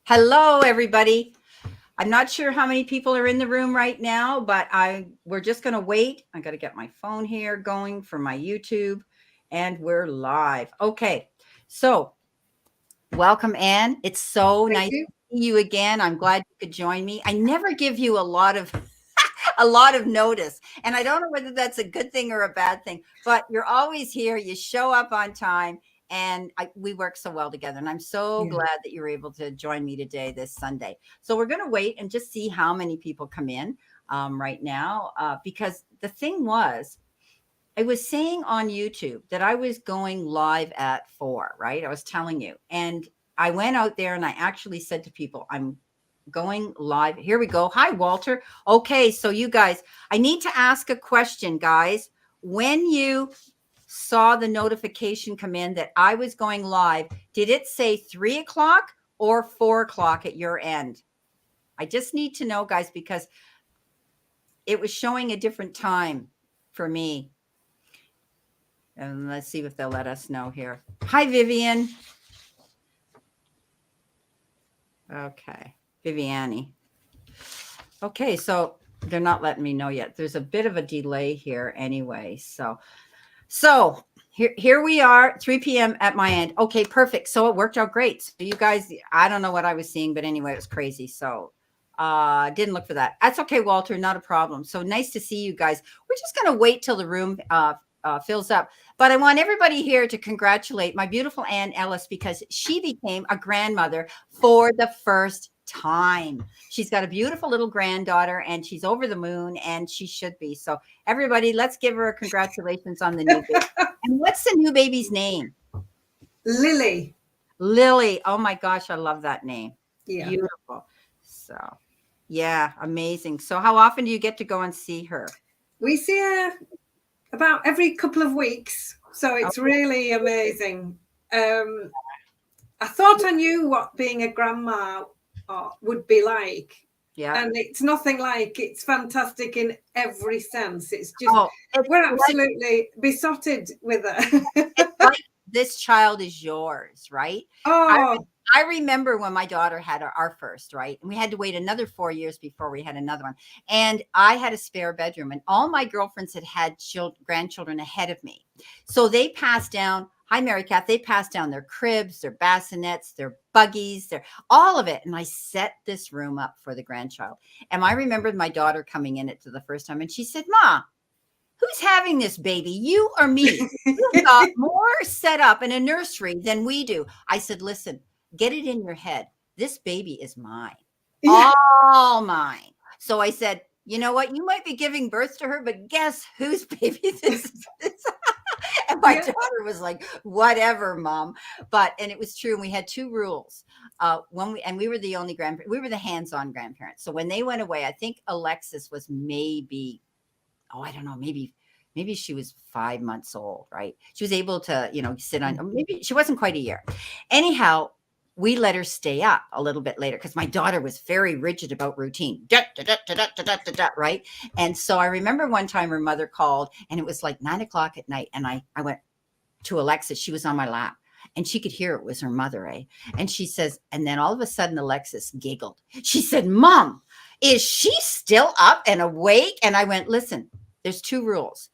Hello, everybody. I'm not sure how many people are in the room right now, but we're just going to wait. I got to get my phone here going for my YouTube, and we're live. Okay, so welcome, Anne. It's so Thank nice you. to see you again. I'm glad you could join me. I never give you a lot of a lot of notice, and I don't know whether that's a good thing or a bad thing. But you're always here. You show up on time, and we work so well together. And I'm so Yeah. glad that you're able to join me today, this Sunday. So we're going to wait and just see how many people come in right now, because the thing was, I was saying on YouTube that I was going live at 4, right? I was telling you. And I went out there and I actually said to people, I'm going live. Here we go. Hi, Walter. Okay, so you guys, I need to ask a question, guys. When you saw the notification come in that I was going live, did it say 3 o'clock or 4 o'clock at your end? I just need to know, guys, because it was showing a different time for me. And let's see if they'll let us know here. Hi, Vivian. Okay, Viviani. Okay, so they're not letting me know yet. There's a bit of a delay here anyway. So here we are, 3 p.m. at my end. Okay, perfect. So it worked out great. So you guys, I don't know what I was seeing, but anyway, it was crazy. So didn't look for that. That's okay, Walter, not a problem. So nice to see you guys. We're just going to wait till the room fills up. But I want everybody here to congratulate my beautiful Anne Ellis because she became a grandmother for the first time. She's got a beautiful little granddaughter and she's over the moon, and she should be. So everybody, let's give her a congratulations on the new baby. And what's the new baby's name? Lily. Lily. Oh my gosh, I love that name. Yeah. Beautiful. So yeah, amazing. So how often do you get to go and see her? We see her about every couple of weeks. So it's really amazing. I thought I knew what being a grandma would be like. Yeah. And it's nothing like. It's fantastic in every sense. It's just, we're absolutely besotted with her. It's like this child is yours, right? Oh, I remember when my daughter had our first, right? And we had to wait another 4 years before we had another one. And I had a spare bedroom, and all my girlfriends had grandchildren ahead of me. So they passed down, hi, Mary Kath, they passed down their cribs, their bassinets, their buggies, their all of it. And I set this room up for the grandchild. And I remembered my daughter coming in it for the first time, and she said, Ma, who's having this baby? You or me? You've got more set up in a nursery than we do. I said, listen, get it in your head. This baby is mine, yeah. all mine. So I said, you know what? You might be giving birth to her, but guess whose baby this is? And my daughter was like, whatever, Mom. And it was true. And we had 2 rules. We were the only we were the hands-on grandparents. So when they went away, I think Alexis was maybe, I don't know, maybe she was 5 months old, right? She was able to, sit on, maybe she wasn't quite a year. Anyhow, we let her stay up a little bit later because my daughter was very rigid about routine, right? And so I remember one time her mother called and it was like 9 o'clock at night. And I went to Alexis. She was on my lap. And she could hear it was her mother, eh? And she says, and then all of a sudden, Alexis giggled. She said, Mom, is she still up and awake? And I went, listen, there's 2 rules.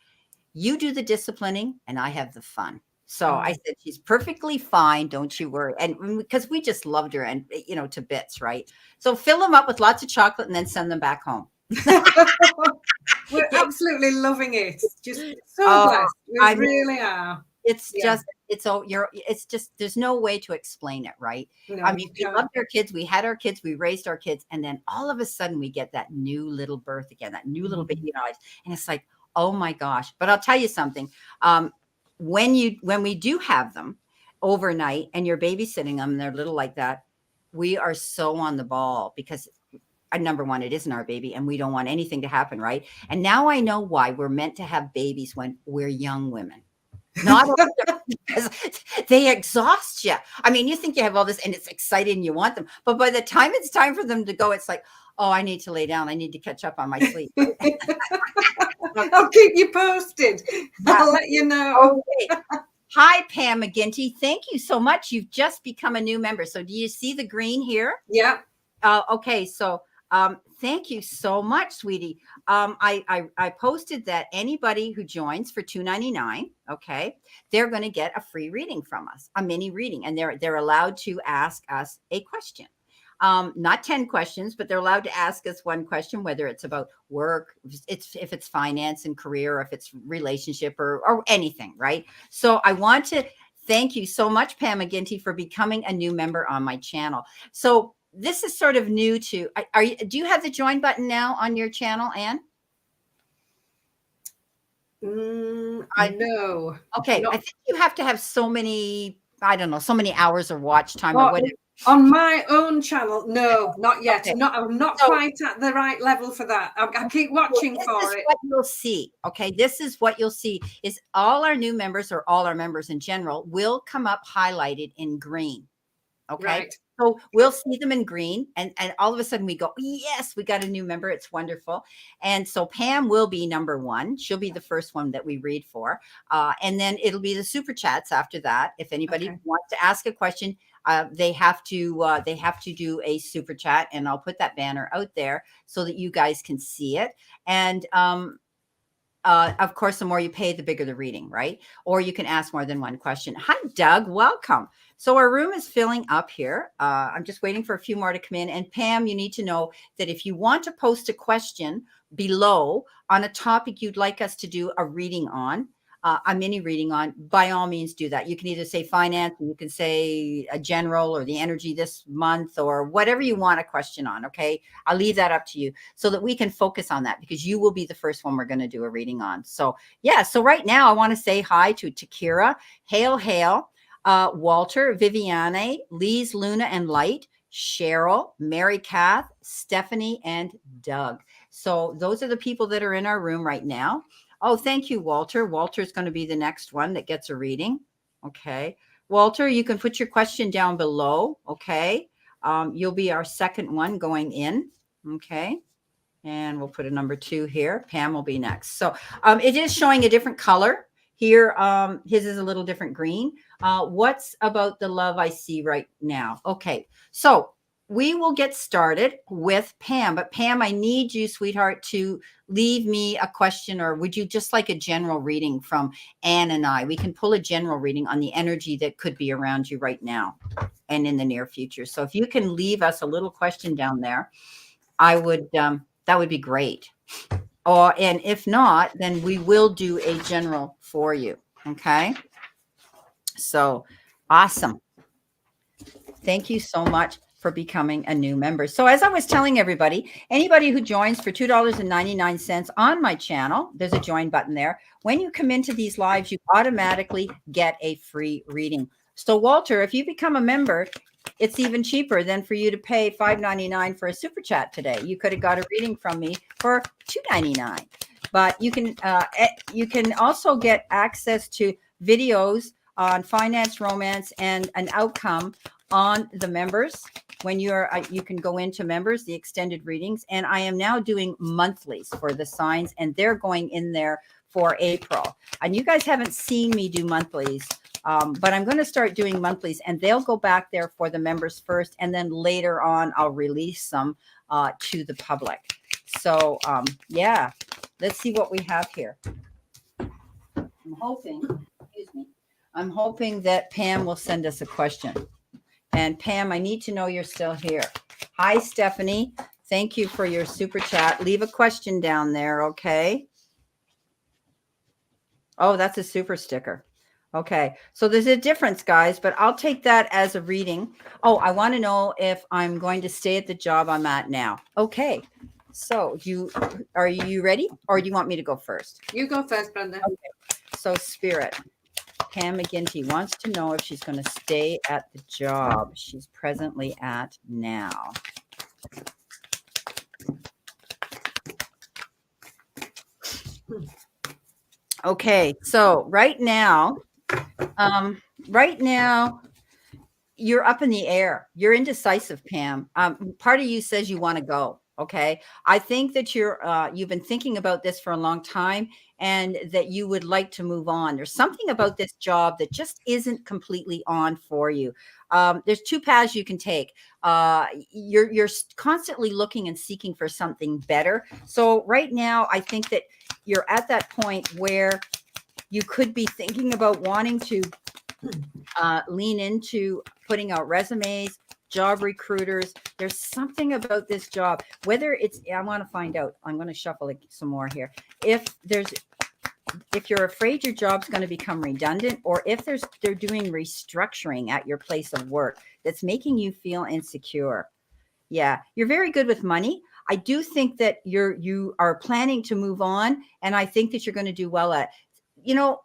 You do the disciplining and I have the fun. So I said, she's perfectly fine. Don't you worry. And because we just loved her and, to bits, right? So fill them up with lots of chocolate and then send them back home. We're absolutely loving it. Just so blessed. We really are. It's just, there's no way to explain it, right? No, I mean, we loved our kids. We had our kids. We raised our kids. And then all of a sudden we get that new little birth again, that new little baby in our lives. And it's like, oh my gosh. But I'll tell you something. When we do have them overnight and you're babysitting them, they're little like that, we are so on the ball because number one, it isn't our baby and we don't want anything to happen, right? And now I know why we're meant to have babies when we're young women. Not because they exhaust you. I mean, you think you have all this and it's exciting, you want them, but by the time it's time for them to go, it's like, oh, I need to lay down. I need to catch up on my sleep. I'll keep you posted. I'll let you know. Okay. Hi, Pam McGinty. Thank you so much. You've just become a new member. So do you see the green here? Yeah. Okay. So thank you so much, sweetie. I posted that anybody who joins for $2.99, okay, they're going to get a free reading from us, a mini reading, and they're allowed to ask us a question. Not 10 questions, but they're allowed to ask us one question, whether it's about work, if it's finance and career, or if it's relationship or anything, right? So I want to thank you so much, Pam McGinty, for becoming a new member on my channel. So this is sort of new to, do you have the join button now on your channel, Anne? No. Okay. Not, I think you have to have so many, I don't know, so many hours of watch time or whatever. On my own channel, no, not yet. Okay. I'm not quite at the right level for that. I keep watching for it. What you'll see, okay, this is what you'll see is all our new members, or all our members in general, will come up highlighted in green. Okay. Right. So we'll see them in green, and all of a sudden we go, yes, we got a new member. It's wonderful. And so Pam will be number one. She'll be the first one that we read for. And then it'll be the super chats after that. If anybody wants to ask a question, they have to do a super chat, and I'll put that banner out there so that you guys can see it. And of course, the more you pay, the bigger the reading, right? Or you can ask more than one question. Hi, Doug. Welcome. So our room is filling up here. I'm just waiting for a few more to come in. And Pam, you need to know that if you want to post a question below on a topic you'd like us to do a reading on, a mini reading on, by all means do that. You can either say finance, or you can say a general, or the energy this month, or whatever you want a question on. Okay. I'll leave that up to you so that we can focus on that, because you will be the first one we're going to do a reading on. So yeah. So right now I want to say hi to Takira, Hail, Walter, Viviane, Lise, Luna, and Light, Cheryl, Mary Kath, Stephanie, and Doug. So those are the people that are in our room right now. Oh, thank you, Walter. Walter's going to be the next one that gets a reading. Okay. Walter, you can put your question down below. Okay. You'll be our second one going in. Okay. And we'll put a number 2 here. Pam will be next. So it is showing a different color here. His is a little different green. What's about the love I see right now? Okay. So we will get started with Pam, but Pam, I need you, sweetheart, to leave me a question, or would you just like a general reading from Anne and I? We can pull a general reading on the energy that could be around you right now and in the near future. So if you can leave us a little question down there, I would, that would be great. And if not, then we will do a general for you. Okay. So awesome. Thank you so much for becoming a new member. So as I was telling everybody, anybody who joins for $2.99 on my channel, there's a join button there. When you come into these lives, you automatically get a free reading. So Walter, if you become a member, it's even cheaper than for you to pay $5.99 for a super chat today. You could have got a reading from me for $2.99. But you can also get access to videos on finance, romance, and an outcome on the members. When you can go into members, the extended readings, and I am now doing monthlies for the signs, and they're going in there for April. And you guys haven't seen me do monthlies, but I'm going to start doing monthlies, and they'll go back there for the members first, and then later on I'll release them to the public. So yeah, let's see what we have here. I'm hoping that Pam will send us a question. And Pam, I need to know you're still here. Hi, Stephanie. Thank you for your super chat. Leave a question down there, okay? Oh, that's a super sticker. Okay, so there's a difference, guys, but I'll take that as a reading. Oh, I want to know if I'm going to stay at the job I'm at now. Okay, so are you ready, or do you want me to go first? You go first, Brenda. Okay, so Spirit. Pam McGinty wants to know if she's going to stay at the job she's presently at now. Okay, so right now, you're up in the air. You're indecisive, Pam. Part of you says you want to go. Okay. I think that you've been thinking about this for a long time and that you would like to move on. There's something about this job that just isn't completely on for you. There's two paths you can take. You're constantly looking and seeking for something better. So right now, I think that you're at that point where you could be thinking about wanting to lean into putting out resumes, job recruiters. There's something about this job, whether it's, I want to find out, I'm going to shuffle some more here. If you're afraid your job's going to become redundant, or if they're doing restructuring at your place of work that's making you feel insecure. Yeah, you're very good with money. I do think that you are planning to move on, and I think that you're going to do well at, you know,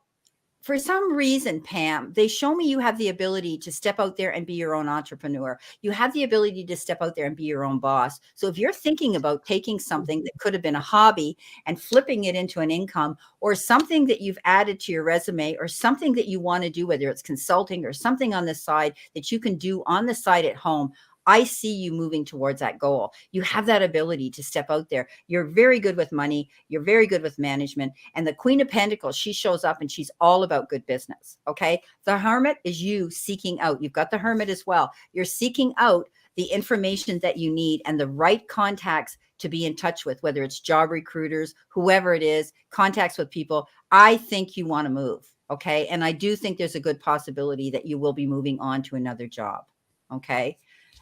for some reason, Pam, they show me you have the ability to step out there and be your own entrepreneur. You have the ability to step out there and be your own boss. So if you're thinking about taking something that could have been a hobby and flipping it into an income, or something that you've added to your resume, or something that you want to do, whether it's consulting or something on the side that you can do on the side at home, I see you moving towards that goal. You have that ability to step out there. You're very good with money. You're very good with management. And the Queen of Pentacles, she shows up and she's all about good business. Okay. The Hermit is you seeking out. You've got the Hermit as well. You're seeking out the information that you need and the right contacts to be in touch with, whether it's job recruiters, whoever it is, contacts with people. I think you want to move. Okay. And I do think there's a good possibility that you will be moving on to another job. Okay.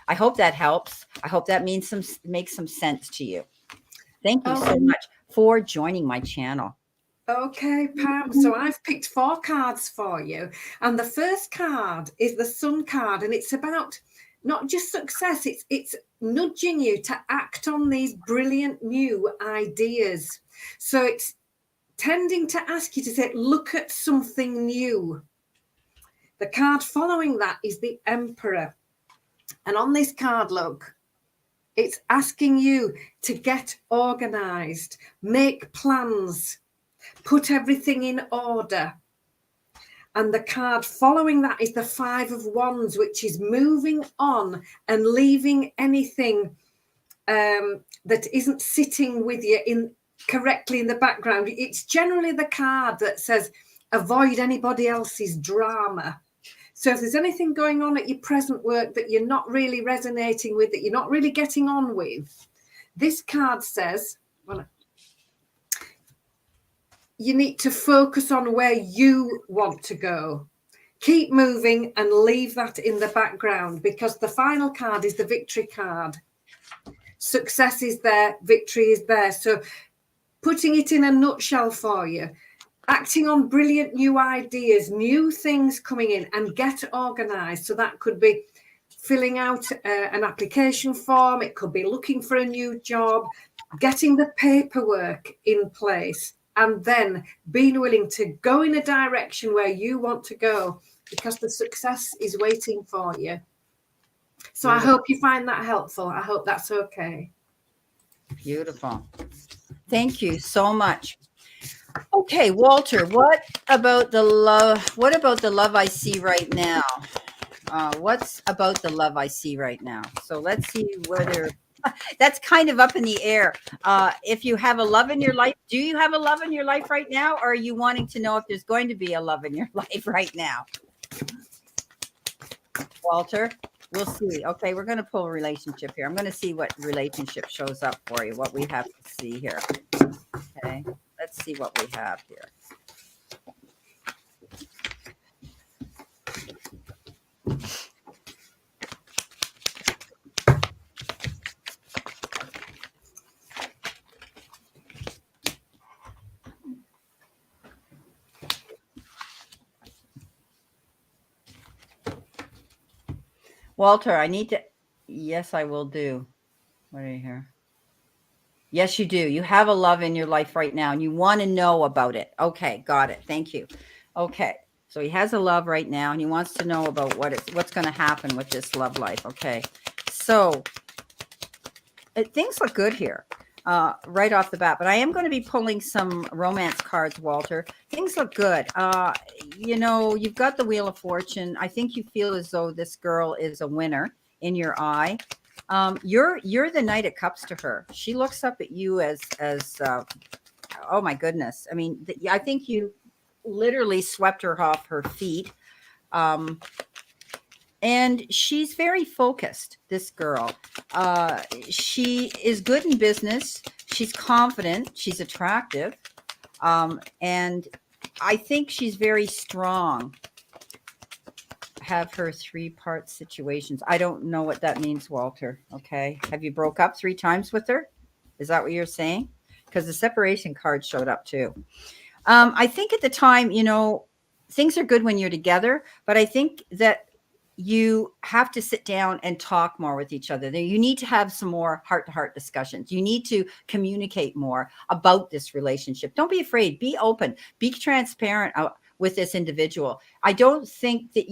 I hope that helps. I hope that makes some sense to you. Thank you so much for joining my channel. Okay, Pam. So I've picked 4 cards for you. And the first card is the Sun card. And it's about not just success, it's nudging you to act on these brilliant new ideas. So it's tending to ask you to say, look at something new. The card following that is the Emperor. And on this card, look, it's asking you to get organized, make plans, put everything in order. And the card following that is the 5 of Wands, which is moving on and leaving anything that isn't sitting with you correctly in the background. It's generally the card that says, avoid anybody else's drama. So if there's anything going on at your present work that you're not really resonating with, that you're not really getting on with, this card says, well, you need to focus on where you want to go. Keep moving and leave that in the background, because the final card is the Victory card. Success is there, victory is there. So putting it in a nutshell for you, acting on brilliant new ideas, new things coming in, and get organized. So that could be filling out an application form. It could be looking for a new job, getting the paperwork in place, and then being willing to go in a direction where you want to go, because the success is waiting for you. So I hope you find that helpful. I hope that's okay. Beautiful. Thank you so much. Okay, Walter, what about the love? What about the love I see right now? What's about the love I see right now? So let's see whether that's kind of up in the air. If you have a love in your life, do you have a love in your life right now? Or are you wanting to know if there's going to be a love in your life right now? Walter, we'll see. Okay, we're going to pull a relationship here. I'm going to see what relationship shows up for you, what we have to see here. Okay, let's see what we have here. Walter, I need to, yes, I will do. What are you here? Yes, you do. You have a love in your life right now and you want to know about it. Okay, got it. Thank you. Okay. So he has a love right now and he wants to know about what's going to happen with this love life. Okay. So things look good here. Right off the bat, but I am going to be pulling some romance cards, Walter. Things look good. You know, you've got the Wheel of Fortune. I think you feel as though this girl is a winner in your eye. You're the Knight of Cups to her. She looks up at you as oh my goodness. I mean, I think you literally swept her off her feet. And she's very focused, this girl. She is good in business. She's confident. She's attractive. And I think she's very strong. Have her 3-part situations. I don't know what that means, Walter. Okay. Have you broke up 3 times with her? Is that what you're saying? Because the separation card showed up too. I think at the time, things are good when you're together, but I think that you have to sit down and talk more with each other. You need to have some more heart-to-heart discussions. You need to communicate more about this relationship. Don't be afraid. Be open. Be transparent with this individual. I don't think that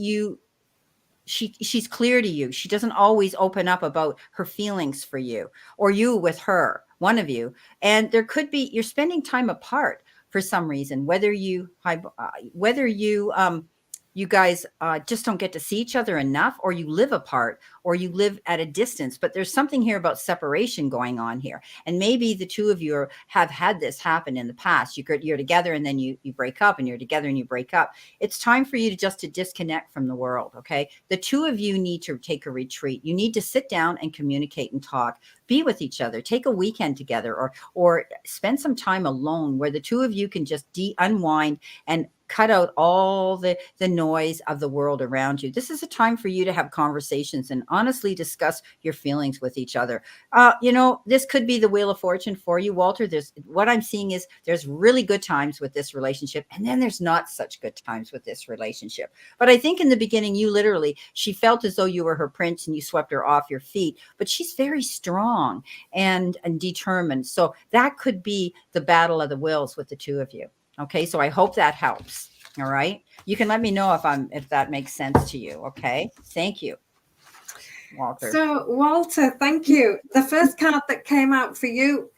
she's clear to you. She doesn't always open up about her feelings for you, or you with her, one of you. And there could be, you're spending time apart for some reason, whether you you guys just don't get to see each other enough, or you live apart, or you live at a distance. But there's something here about separation going on here. And maybe the two of you have had this happen in the past. You're together and then you break up, and you're together and you break up. It's time for you to disconnect from the world, okay? The two of you need to take a retreat. You need to sit down and communicate and talk. Be with each other. Take a weekend together, or spend some time alone where the two of you can just unwind and cut out all the noise of the world around you. This is a time for you to have conversations and honestly discuss your feelings with each other. This could be the Wheel of Fortune for you, Walter. What I'm seeing is there's really good times with this relationship, and then there's not such good times with this relationship. But I think in the beginning, she felt as though you were her prince and you swept her off your feet, but she's very strong and determined. So that could be the battle of the wills with the two of you. Okay, so I hope that helps. All right, you can let me know if that makes sense to you. Okay, thank you, Walter. So, Walter, thank you. The first card that came out for you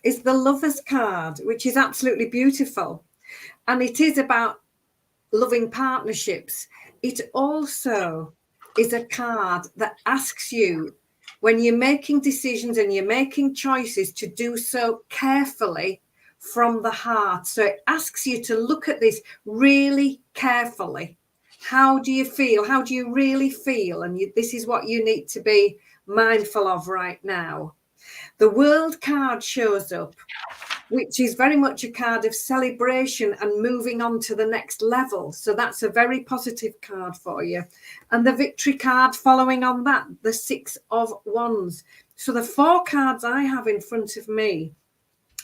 is the Lover's card, which is absolutely beautiful, and it is about loving partnerships. It also is a card that asks you, when you're making decisions and you're making choices, to do so carefully from the heart. So it asks you to look at this really carefully. How do you feel? How do you really feel? And this is what you need to be mindful of right now. The World card shows up, which is very much a card of celebration and moving on to the next level. So that's a very positive card for you. And the Victory card following on that, the 6 of Wands. So the 4 cards I have in front of me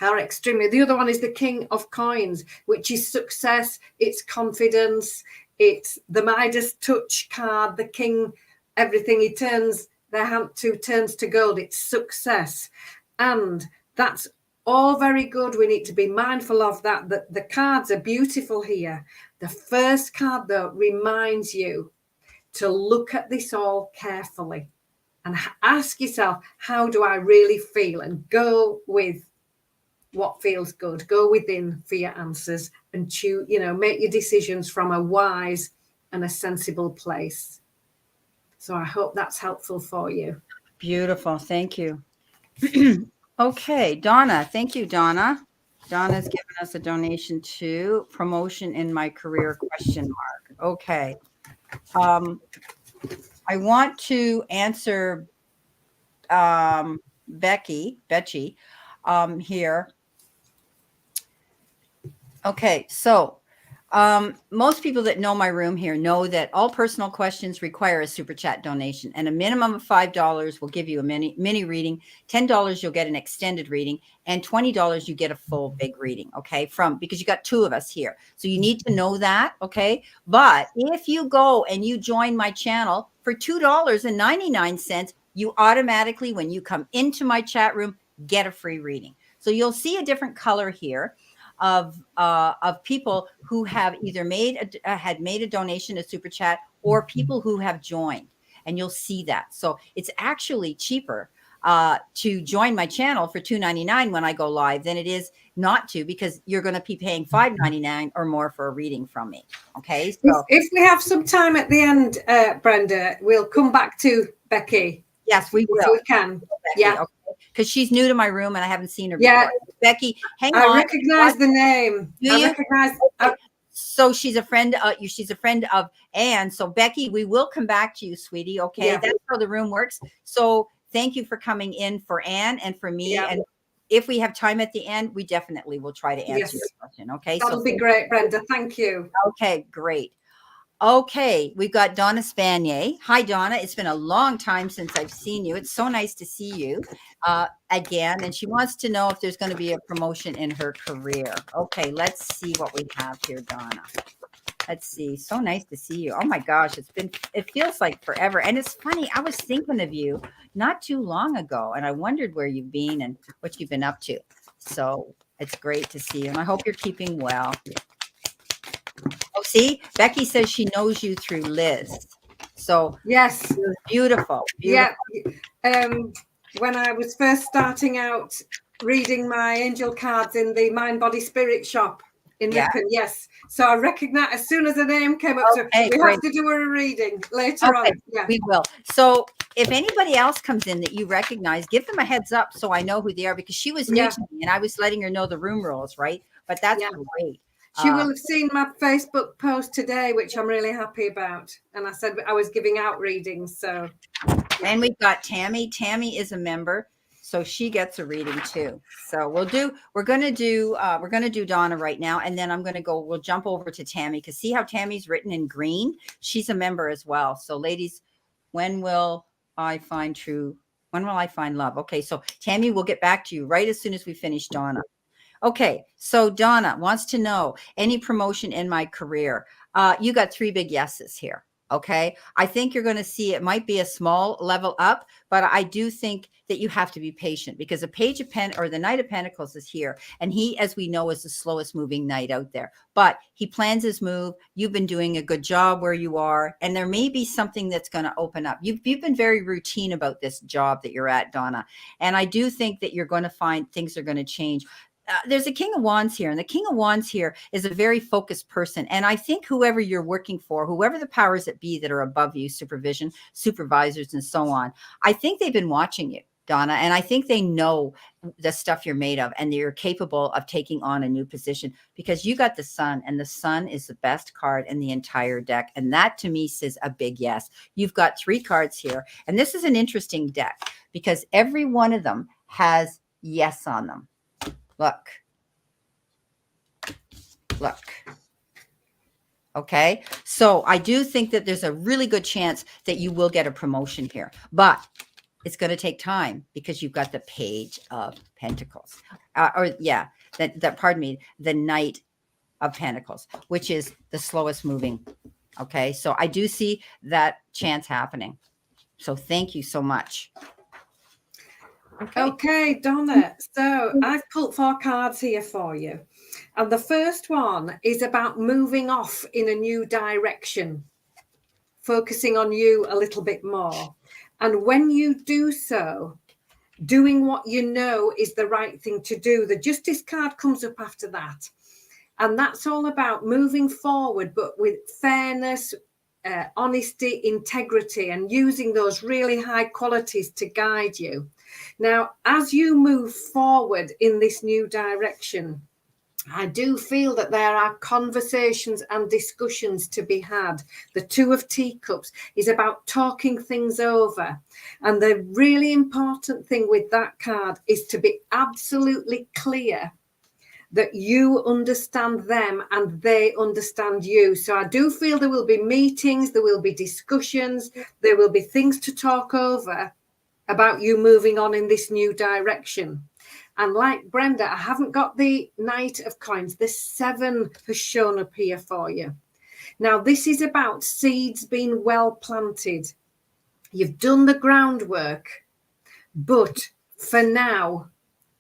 are extremely. The other one is the King of Coins, which is success, it's confidence, it's the Midas touch card, the king, everything he turns their hand to turns to gold. It's success. And that's all very good. We need to be mindful of that the cards are beautiful here. The first card, though, reminds you to look at this all carefully and ask yourself, how do I really feel? And go with what feels good. Go within for your answers and choose, make your decisions from a wise and a sensible place. So I hope that's helpful for you. Beautiful. Thank you. Okay, Donna. Thank you, Donna. Donna's given us a donation to Promotion in My Career ? Okay. I want to answer Betchy here. Okay, so most people that know my room here know that all personal questions require a super chat donation, and a minimum of $5 will give you a mini reading. $10 you'll get an extended reading, and $20 you get a full big reading. Okay, because you got 2 of us here, so you need to know that. Okay, but if you go and you join my channel for $2.99, you automatically, when you come into my chat room, get a free reading. So you'll see a different color here of people who have either had made a donation, a super chat, or people who have joined, and you'll see that. So it's actually cheaper to join my channel for $2.99 when I go live than it is not to, because you're going to be paying $5.99 or more for a reading from me. Okay, so if we have some time at the end, Brenda, we'll come back to Becky. Yes, we if will. we can. Becky, Yeah. okay? Because she's new to my room and I haven't seen her Yeah. before. Becky, hang I on. recognize the name. Do I you? recognize. Okay. So she's a friend. She's a friend of Anne. So Becky, we will come back to you, sweetie. Okay, Yeah. that's how the room works. So thank you for coming in for Anne and for me. Yeah. And if we have time at the end, we definitely will try to answer your question. Okay, That'll be great, Brenda. Thank you. Okay, great. Okay, we've got Donna Spanier. Hi, Donna. It's been a long time since I've seen you. It's so nice to see you again. And she wants to know if there's going to be a promotion in her career. Okay, let's see what we have here, Donna. Let's see. So nice to see you. Oh my gosh, it feels like forever. And it's funny, I was thinking of you not too long ago, and I wondered where you've been and what you've been up to. So it's great to see you, and I hope you're keeping well. Oh, see, Becky says she knows you through Liz. So yes, beautiful. Yeah. When I was first starting out reading my angel cards in the Mind Body Spirit shop in Ripon, yes. So I recognize as soon as the name came up, so we have to do a reading later on. Yeah, we will. So if anybody else comes in that you recognize, give them a heads up so I know who they are, because she was new to me and I was letting her know the room rules, right? But that's great. She will have seen my Facebook post today, which I'm really happy about. And I said I was giving out readings. So, and we've got Tammy. Tammy is a member, so she gets a reading too. So we're going to do Donna right now, and then we'll jump over to Tammy, because see how Tammy's written in green? She's a member as well. So ladies, when will I find love? Okay, so Tammy, we'll get back to you right as soon as we finish Donna. Okay, so Donna wants to know any promotion in my career. You got 3 big yeses here. Okay, I think you're going to see it might be a small level up, but I do think that you have to be patient, because the the Knight of Pentacles is here, and he, as we know, is the slowest moving knight out there. But he plans his move. You've been doing a good job where you are, and there may be something that's going to open up. You've been very routine about this job that you're at, Donna, and I do think that you're going to find things are going to change. There's a King of Wands here, and the King of Wands here is a very focused person. And I think whoever you're working for, whoever the powers that be that are above you, supervision, supervisors, and so on, I think they've been watching you, Donna, and I think they know the stuff you're made of, and you're capable of taking on a new position, because you got the Sun, and the Sun is the best card in the entire deck. And that to me says a big yes. You've got 3 cards here, and this is an interesting deck because every one of them has yes on them. Look. Okay. So I do think that there's a really good chance that you will get a promotion here, but it's going to take time, because you've got the Page of Pentacles, the Knight of Pentacles, which is the slowest moving. Okay. So I do see that chance happening. So thank you so much. Okay, Donna. So I've pulled 4 cards here for you. And the first one is about moving off in a new direction, focusing on you a little bit more. And when you do so, doing what you know is the right thing to do. The Justice card comes up after that. And that's all about moving forward, but with fairness, honesty, integrity, and using those really high qualities to guide you. Now, as you move forward in this new direction, I do feel that there are conversations and discussions to be had. The 2 of Teacups is about talking things over. And the really important thing with that card is to be absolutely clear that you understand them and they understand you. So I do feel there will be meetings, there will be discussions, there will be things to talk over about you moving on in this new direction. And like Brenda, I haven't got the Knight of Coins. The 7 has shown up here for you. Now, this is about seeds being well planted. You've done the groundwork, but for now,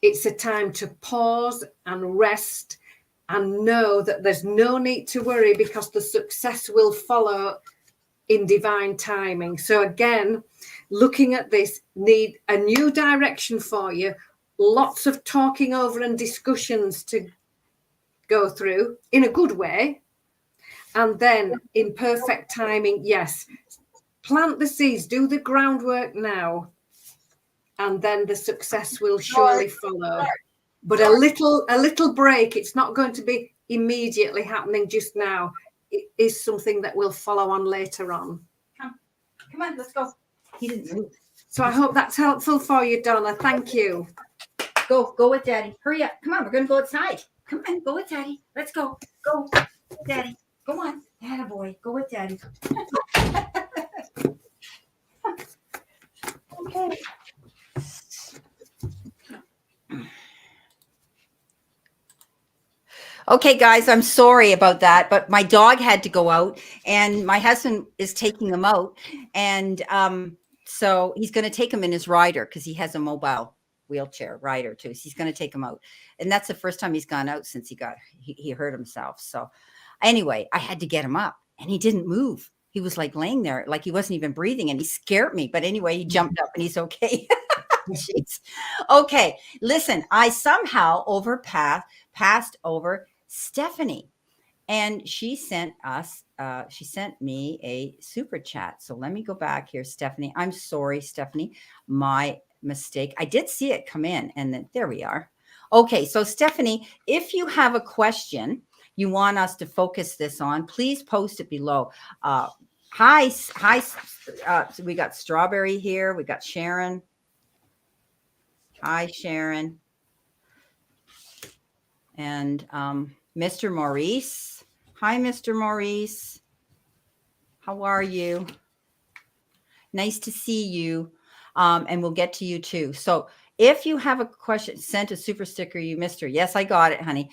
it's a time to pause and rest and know that there's no need to worry, because the success will follow in divine timing. So again, looking at this, need a new direction for you. Lots of talking over and discussions to go through in a good way. And then in perfect timing, yes, plant the seeds, do the groundwork now, and then the success will surely follow. But a little break, it's not going to be immediately happening just now. It is something that will follow on later on. Come on, let's go. He didn't move. So I hope that's helpful for you, Donna. Thank you. Go with Daddy. Hurry up. Come on, we're going to go outside. Come on, go with Daddy. Let's go. Go, Daddy. Go on. Attaboy. Go with Daddy. Okay. Okay, guys, I'm sorry about that, but my dog had to go out, and my husband is taking him out, and so he's going to take him in his rider because he has a mobile wheelchair rider too. So he's going to take him out, and that's the first time he's gone out since he hurt himself. So anyway, I had to get him up, and he didn't move. He was like laying there, like he wasn't even breathing, and he scared me. But anyway, he jumped up, and he's okay. Jeez. Okay, listen, I somehow passed over Stephanie, and she sent me a super chat. So let me go back here, Stephanie. I'm sorry, Stephanie, my mistake. I did see it come in, and then there we are. Okay, so Stephanie, if you have a question you want us to focus this on, please post it below. Hi. So we got Strawberry here. We got Sharon. Hi, Sharon. And Mr. Maurice. Hi, Mr. Maurice. How are you? Nice to see you. And we'll get to you too. So if you have a question, sent a super sticker, you missed her. Yes, I got it, honey.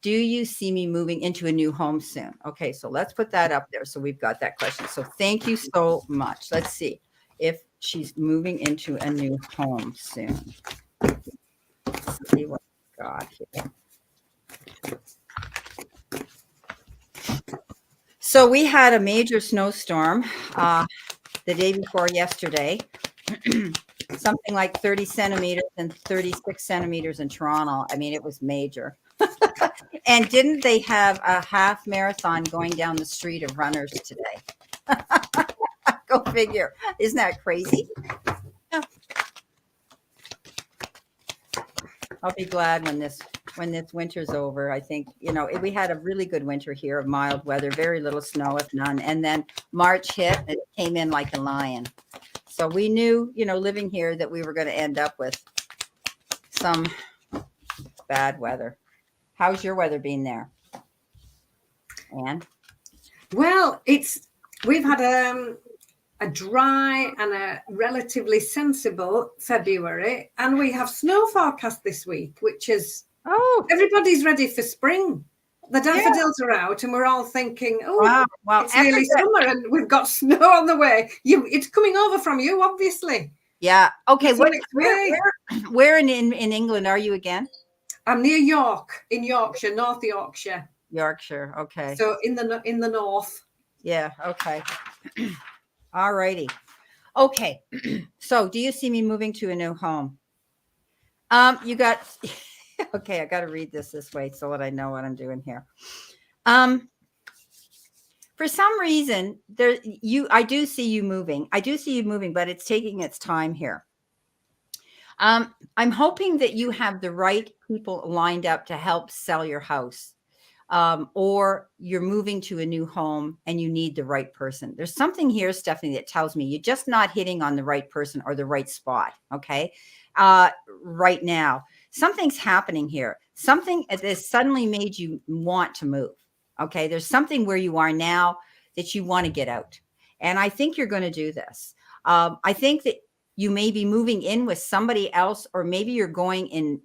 Do you see me moving into a new home soon? Okay, so let's put that up there. So we've got that question. So thank you so much. Let's see if she's moving into a new home soon. Let's see what we got here. So we had a major snowstorm the day before yesterday, something like 30 centimeters and 36 centimeters in Toronto. I mean, it was major. And didn't they have a half marathon going down the street of runners today? Go figure. Isn't that crazy? Yeah. I'll be glad when this winter's over. I think, we had a really good winter here of mild weather, very little snow, if none. And then March hit, and it came in like a lion. So we knew, living here, that we were going to end up with some bad weather. How's your weather been there, Anne? Well, we've had a dry and a relatively sensible February, and we have snow forecast this week, which is everybody's ready for spring. The daffodils are out, and we're all thinking, wow, it's nearly summer, and we've got snow on the way. It's coming over from you, obviously. Yeah. Okay. Where in England are you again? I'm near York, in Yorkshire, North Yorkshire. Yorkshire. Okay. So in the north. Yeah. Okay. All righty. Okay. So do you see me moving to a new home? You got, okay. I got to read this way so that I know what I'm doing here. For some reason I do see you moving. But it's taking its time here. I'm hoping that you have the right people lined up to help sell your house, or you're moving to a new home and you need the right person. There's something here, Stephanie, that tells me you're just not hitting on the right person or the right spot. Okay. Right now, something's happening here. Something that has suddenly made you want to move. Okay. There's something where you are now that you want to get out. And I think you're going to do this. I think that you may be moving in with somebody else, or maybe you're going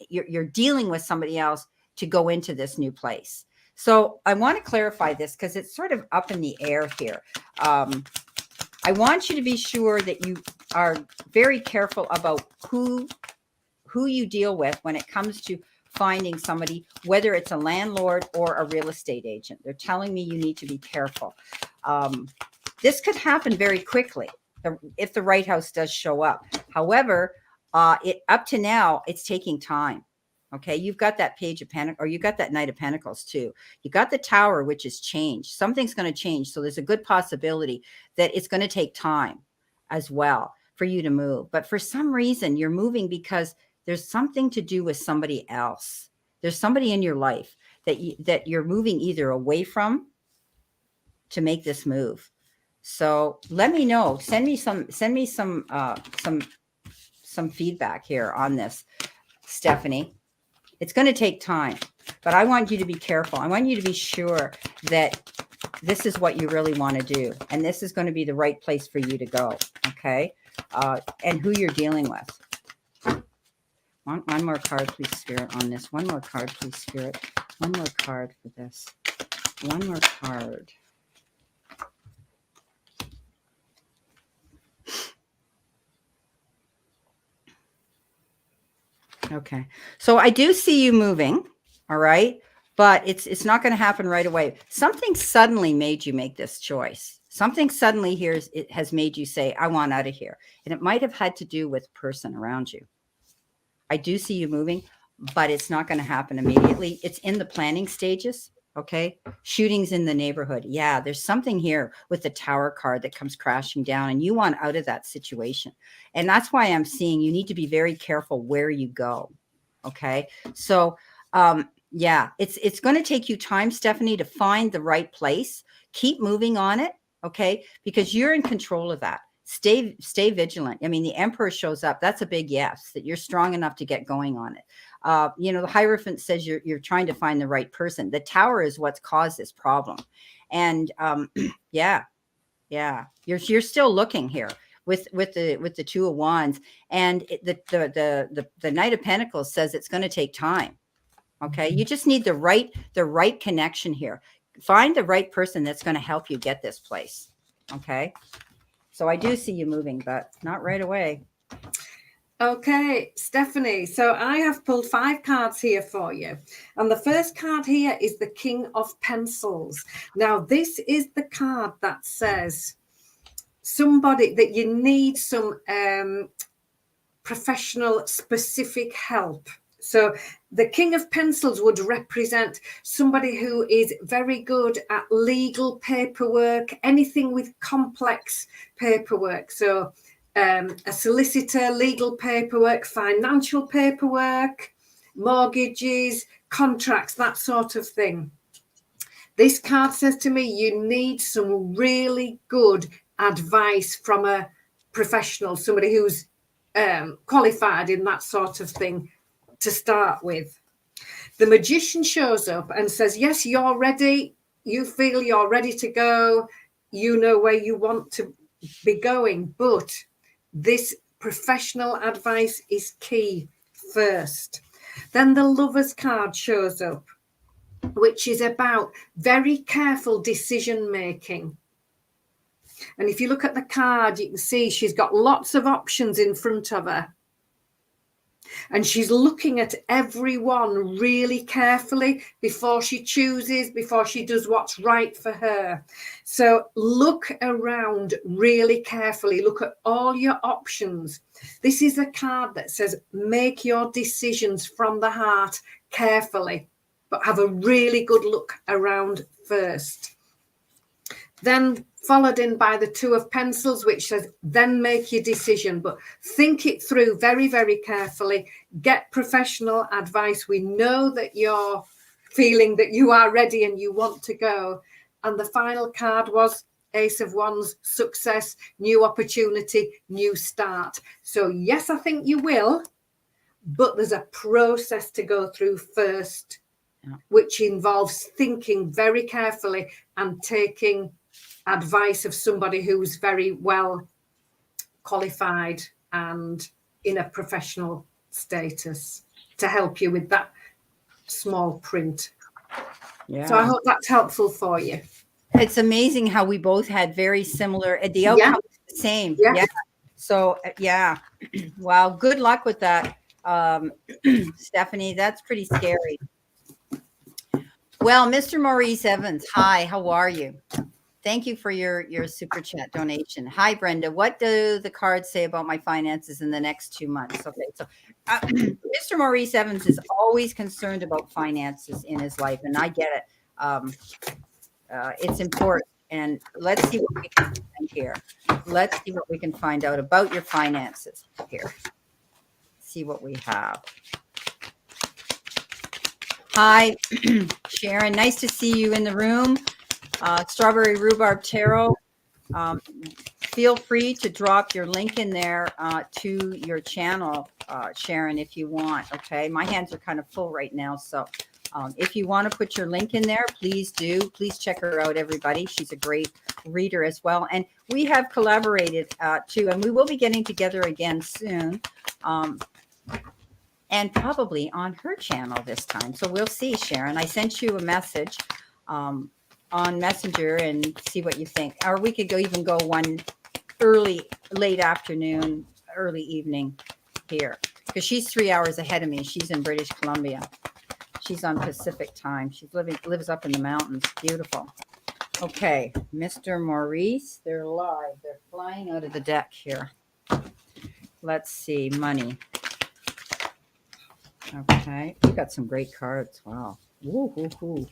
you're dealing with somebody else to go into this new place. So I want to clarify this because it's sort of up in the air here. I want you to be sure that you are very careful about who you deal with when it comes to finding somebody, whether it's a landlord or a real estate agent. They're telling me you need to be careful. This could happen very quickly if the right house does show up. However, up to now, it's taking time. Okay, you've got that page of Pentacles, or you got that Knight of Pentacles too. You got the Tower, which is change. Something's going to change. So there's a good possibility that it's going to take time as well for you to move. But for some reason, you're moving because there's something to do with somebody else. There's somebody in your life that you're moving either away from to make this move. So let me know. Send me some feedback here on this, Stephanie. It's going to take time, but I want you to be careful. I want you to be sure that this is what you really want to do. And this is going to be the right place for you to go. Okay. And who you're dealing with. One more card, please, Spirit, on this. One more card, please, Spirit. One more card for this. One more card. Okay. So I do see you moving. All right. But it's not going to happen right away. Something suddenly made you make this choice. Something suddenly here it has made you say, I want out of here. And it might have had to do with the person around you. I do see you moving, but it's not going to happen immediately. It's in the planning stages. Okay. Shootings in the neighborhood. Yeah. There's something here with the Tower card that comes crashing down, and you want out of that situation. And that's why I'm seeing you need to be very careful where you go. Okay. So, yeah, it's going to take you time, Stephanie, to find the right place. Keep moving on it. Okay. Because you're in control of that. Stay vigilant. I mean, the Emperor shows up. That's a big yes, that you're strong enough to get going on it. The Hierophant says you're trying to find the right person. The Tower is what's caused this problem. And yeah, you're still looking here with the Two of Wands, and the Knight of Pentacles says it's going to take time. Okay, you just need the right connection here. Find the right person that's going to help you get this place. Okay. So I do see you moving, but not right away. Okay, Stephanie. So I have pulled 5 cards here for you. And the first card here is the King of Pencils. Now, this is the card that says somebody that you need some professional specific help. So the King of Pencils would represent somebody who is very good at legal paperwork, anything with complex paperwork. So a solicitor, legal paperwork, financial paperwork, mortgages, contracts, that sort of thing. This card says to me, you need some really good advice from a professional, somebody who's qualified in that sort of thing to start with. The Magician shows up and says, yes, you're ready. You feel you're ready to go. You know where you want to be going, but this professional advice is key first. Then the Lover's card shows up, which is about very careful decision making. And if you look at the card, you can see she's got lots of options in front of her. And she's looking at everyone really carefully before she chooses, before she does what's right for her. So look around really carefully. Look at all your options. This is a card that says make your decisions from the heart carefully, but have a really good look around first. Then followed in by the Two of Pencils, which says, then make your decision, but think it through very, very carefully. Get professional advice. We know that you're feeling that you are ready and you want to go. And the final card was Ace of Wands, success, new opportunity, new start. So yes, I think you will, but there's a process to go through first, which involves thinking very carefully and taking advice of somebody who's very well qualified and in a professional status to help you with that small print. Yeah. So I hope that's helpful for you. It's amazing how we both had very similar, the outcome was the same. Yeah. So yeah. Wow. Good luck with that, Stephanie. That's pretty scary. Well, Mr. Maurice Evans, hi, how are you? Thank you for your super chat donation. Hi, Brenda. What do the cards say about my finances in the next 2 months? Okay, so Mr. Maurice Evans is always concerned about finances in his life, and I get it. It's important. And let's see what we can find here. Let's see what we can find out about your finances here. See what we have. Hi, Sharon. Nice to see you in the room. Strawberry Rhubarb Taro. Feel free to drop your link in there to your channel, Sharon, if you want. Okay, my hands are kind of full right now, so if you want to put your link in there, please do. Please check her out, everybody. She's a great reader as well, and we have collaborated too, and we will be getting together again soon. And probably on her channel this time. So we'll see, Sharon. I sent you a message on Messenger and see what you think. Or we could even go one late afternoon, early evening here. Because she's 3 hours ahead of me. She's in British Columbia. She's on Pacific time. She lives up in the mountains. Beautiful. Okay, Mr. Maurice, they're live. They're flying out of the deck here. Let's see, money. Okay, you got some great cards. Wow. Woo-hoo-hoo.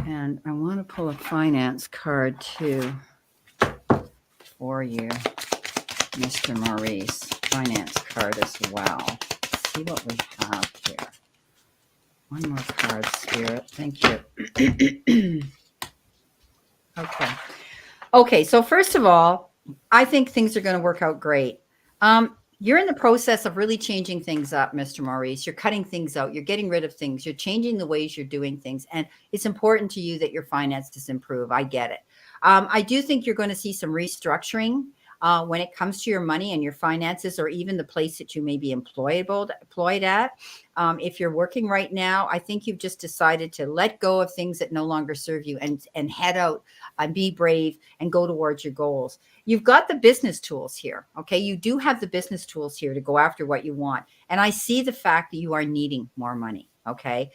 And I want to pull a finance card too for you, Mr. Maurice. Finance card as well. Let's see what we have here. One more card, Spirit. Thank you. Okay. Okay, so first of all, I think things are going to work out great. You're in the process of really changing things up, Mr. Maurice. You're cutting things out. You're getting rid of things. You're changing the ways you're doing things. And it's important to you that your finances improve. I get it. I do think you're going to see some restructuring when it comes to your money and your finances, or even the place that you may be employed at. If you're working right now, I think you've just decided to let go of things that no longer serve you and head out and be brave and go towards your goals. You've got the business tools here. Okay. You do have the business tools here to go after what you want. And I see the fact that you are needing more money. Okay.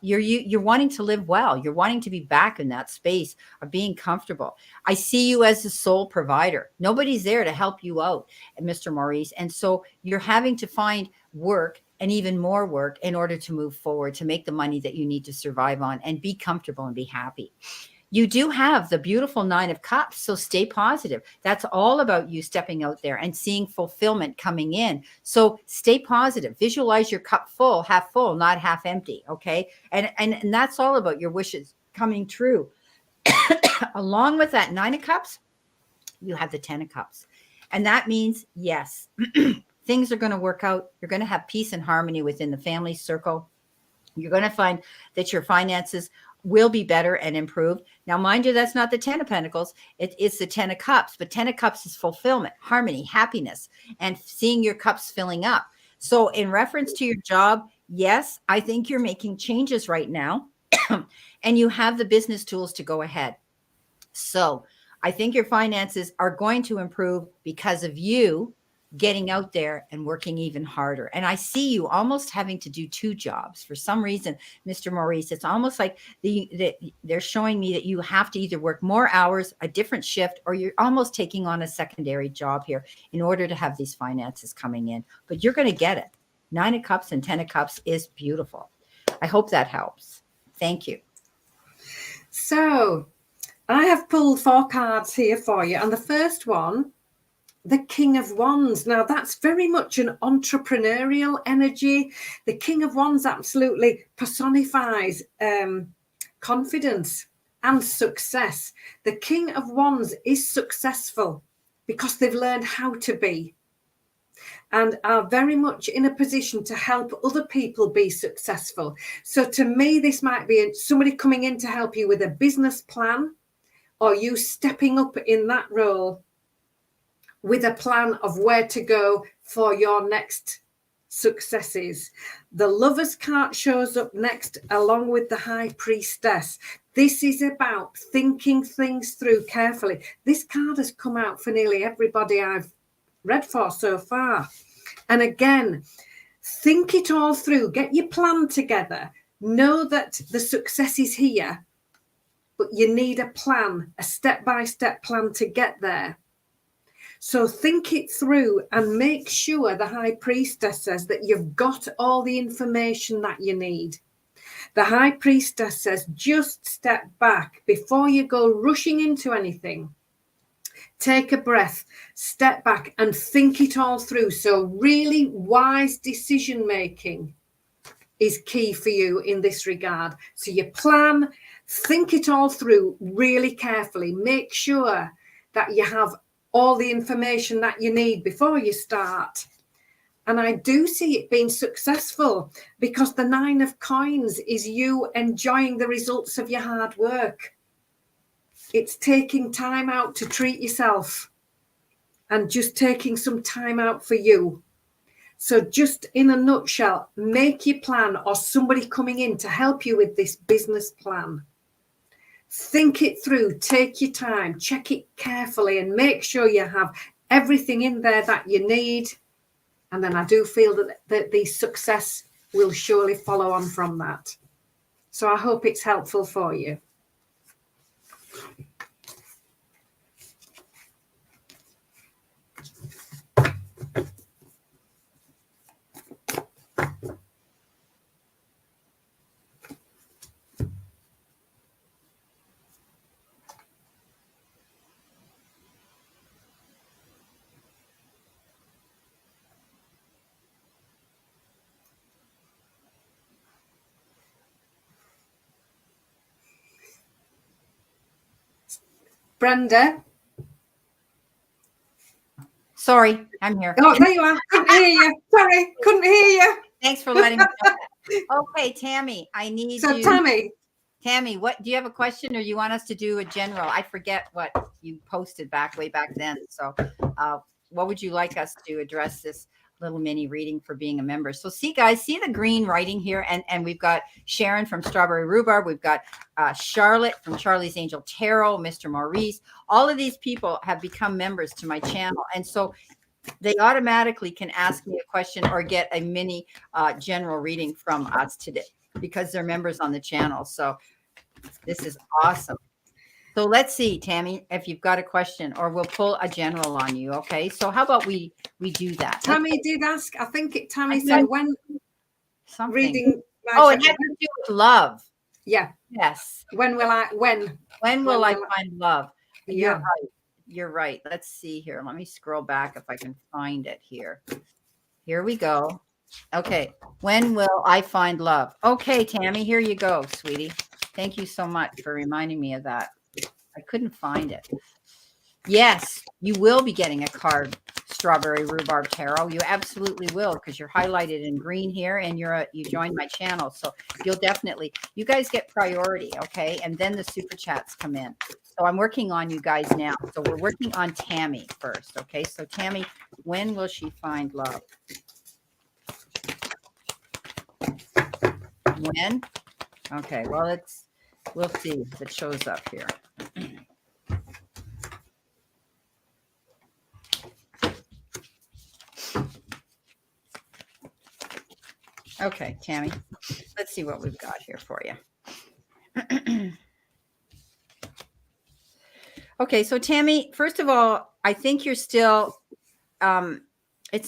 You're wanting to live well. You're wanting to be back in that space of being comfortable. I see you as the sole provider. Nobody's there to help you out, Mr. Maurice. And so you're having to find work and even more work in order to move forward, to make the money that you need to survive on and be comfortable and be happy. You do have the beautiful 9 of Cups, so stay positive. That's all about you stepping out there and seeing fulfillment coming in. So stay positive. Visualize your cup full, half full, not half empty, okay? And that's all about your wishes coming true. Along with that 9 of Cups, you have the 10 of Cups. And that means, yes, things are going to work out. You're going to have peace and harmony within the family circle. You're going to find that your finances will be better and improved. Now, mind you, that's not the 10 of Pentacles. It's the 10 of Cups, but 10 of Cups is fulfillment, harmony, happiness, and seeing your cups filling up. So in reference to your job, yes, I think you're making changes right now and you have the business tools to go ahead. So I think your finances are going to improve because of you getting out there and working even harder. And I see you almost having to do 2 jobs for some reason, Mr. Maurice. It's almost like they're showing me that you have to either work more hours, a different shift, or you're almost taking on a secondary job here in order to have these finances coming in. But you're going to get it. 9 of Cups and 10 of Cups is beautiful. I hope that helps. Thank you. So I have pulled 4 cards here for you. And the first one, the King of Wands. Now, that's very much an entrepreneurial energy. The King of Wands absolutely personifies confidence and success. The King of Wands is successful because they've learned how to be and are very much in a position to help other people be successful. So to me, this might be somebody coming in to help you with a business plan, or you stepping up in that role with a plan of where to go for your next successes. The Lover's card shows up next along with the High Priestess. This is about thinking things through carefully. This card has come out for nearly everybody I've read for so far. And again, Think it all through. Get your plan together. Know that the success is here, but you need a plan, a step-by-step plan to get there. So think it through and make sure the High Priestess says that you've got all the information that you need. The High Priestess says, just step back before you go rushing into anything. Take a breath, step back and think it all through. So really wise decision making is key for you in this regard. So you plan, think it all through really carefully. Make sure that you have all the information that you need before you start. And I do see it being successful because the 9 of coins is you enjoying the results of your hard work. It's taking time out to treat yourself and just taking some time out for you. So just in a nutshell, make your plan or somebody coming in to help you with this business plan. Think it through, take your time, check it carefully and make sure you have everything in there that you need. And then I do feel that the success will surely follow on from that. So I hope it's helpful for you. Brenda? Sorry, I'm here. Oh, there you are. Couldn't hear you. Sorry, couldn't hear you. Thanks for letting me know. Okay, Tammy, I need So you. Tammy, what do you have a question or you want us to do a general? I forget what you posted way back then. So what would you like us to address this little mini reading for being a member? So see, guys, see the green writing here? And we've got Sharon from Strawberry Rhubarb. We've got Charlotte from Charlie's Angel Taro, Mr. Maurice. All of these people have become members to my channel. And so they automatically can ask me a question or get a mini general reading from us today because they're members on the channel. So this is awesome. So let's see, Tammy, if you've got a question or we'll pull a general on you. Okay. So how about we do that? Tammy did ask, I think Tammy said when something. Reading. Oh, it has to do with love. Yeah. Yes. When will I find love? Yeah. You're right. Let's see here. Let me scroll back if I can find it here. Here we go. Okay. When will I find love? Okay, Tammy, here you go, sweetie. Thank you so much for reminding me of that. I couldn't find it. Yes, you will be getting a card, Strawberry Rhubarb Tarot. You absolutely will because you're highlighted in green here and you joined my channel. So you'll definitely, you guys get priority, okay? And then the super chats come in. So I'm working on you guys now. So we're working on Tammy first, okay? So Tammy, when will she find love? When? Okay, well, we'll see if it shows up here. Okay, Tammy, let's see what we've got here for you. Okay, so Tammy, first of all, I think you're still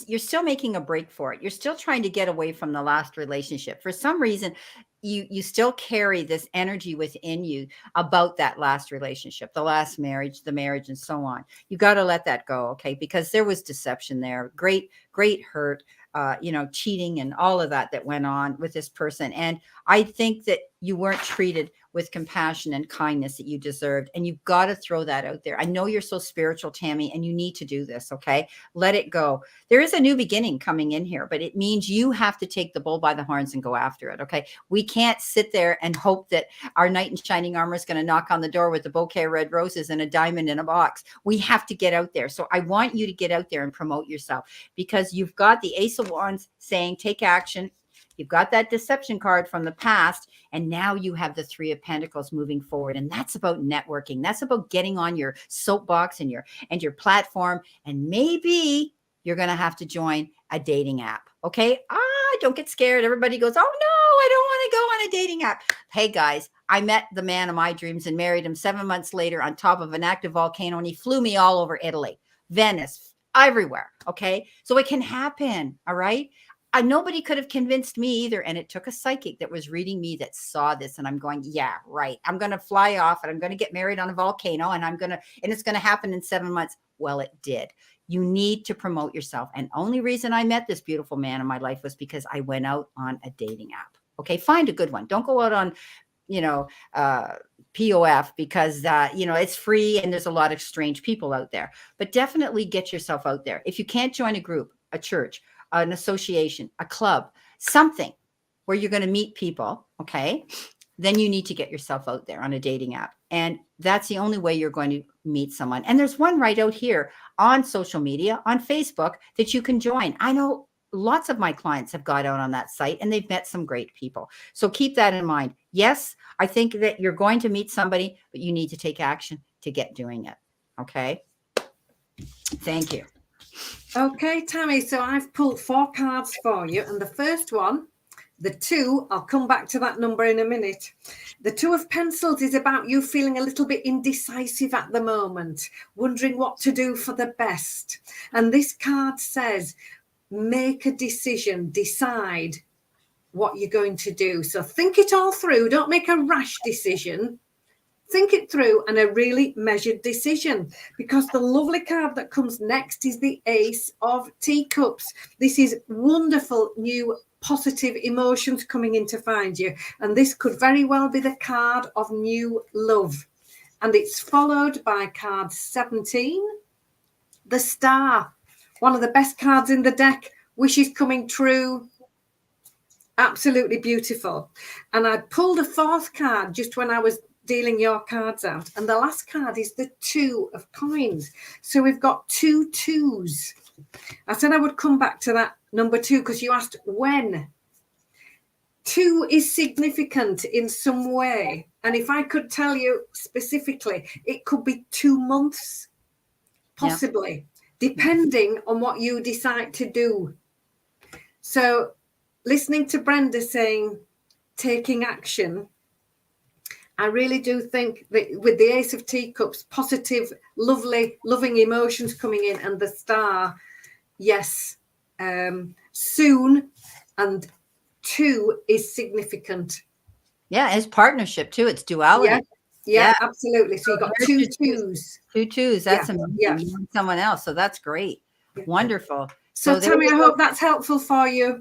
you're still making a break for it. You're still trying to get away from the last relationship. For some reason, you still carry this energy within you about that last relationship, the last marriage, the marriage, and so on. You got to let that go, okay? Because there was deception there, great hurt, cheating and all of that went on with this person. And I think that you weren't treated with compassion and kindness that you deserved. And you've got to throw that out there. I know you're so spiritual, Tammy, and you need to do this. Okay. Let it go. There is a new beginning coming in here, but it means you have to take the bull by the horns and go after it. Okay. We can't sit there and hope that our knight in shining armor is going to knock on the door with a bouquet of red roses and a diamond in a box. We have to get out there. So I want you to get out there and promote yourself because you've got the Ace of Wands saying, take action. You've got that deception card from the past, and now you have the Three of Pentacles moving forward. And that's about networking. That's about getting on your soapbox and your platform. And maybe you're going to have to join a dating app. Okay. Don't get scared. Everybody goes, oh no, I don't want to go on a dating app. Hey guys, I met the man of my dreams and married him 7 months later on top of an active volcano, and he flew me all over Italy, Venice, everywhere. Okay. So it can happen. All right. Nobody could have convinced me either. And it took a psychic that was reading me that saw this. And I'm going, yeah, right. I'm going to fly off and I'm going to get married on a volcano and it's going to happen in 7 months. Well, it did. You need to promote yourself. And only reason I met this beautiful man in my life was because I went out on a dating app. Okay. Find a good one. Don't go out on, POF because, it's free and there's a lot of strange people out there, but definitely get yourself out there. If you can't join a group, a church, an association, a club, something where you're going to meet people, okay, then you need to get yourself out there on a dating app. And that's the only way you're going to meet someone. And there's one right out here on social media, on Facebook, that you can join. I know lots of my clients have got out on that site and they've met some great people. So keep that in mind. Yes, I think that you're going to meet somebody, but you need to take action to get doing it. Okay. Thank you. Okay, Tammy, so I've pulled 4 cards for you. And the first one, the 2, I'll come back to that number in a minute. The 2 of Pencils is about you feeling a little bit indecisive at the moment, wondering what to do for the best. And this card says, make a decision, decide what you're going to do. So think it all through. Don't make a rash decision. Think it through and a really measured decision, because the lovely card that comes next is the Ace of Teacups. This is wonderful new positive emotions coming in to find you. And this could very well be the card of new love. And it's followed by card 17, the Star. One of the best cards in the deck. Wishes coming true. Absolutely beautiful. And I pulled a 4th card just when I was dealing your cards out, and the last card is the 2 of Coins. So we've got 2 2s. I said I would come back to that number 2 because you asked when. 2 is significant in some way, and if I could tell you specifically, it could be 2 months, possibly, depending on what you decide to do. So listening to Brenda saying taking action, I really do think that with the Ace of Teacups, positive, lovely, loving emotions coming in, and the Star, yes, soon, and 2 is significant. Yeah, it's partnership too. It's duality. Yeah, absolutely. So you've got 2 2s. 2 2s. That's amazing. You want someone else. So that's great. Yeah. Wonderful. So Tammy, I hope that's helpful for you.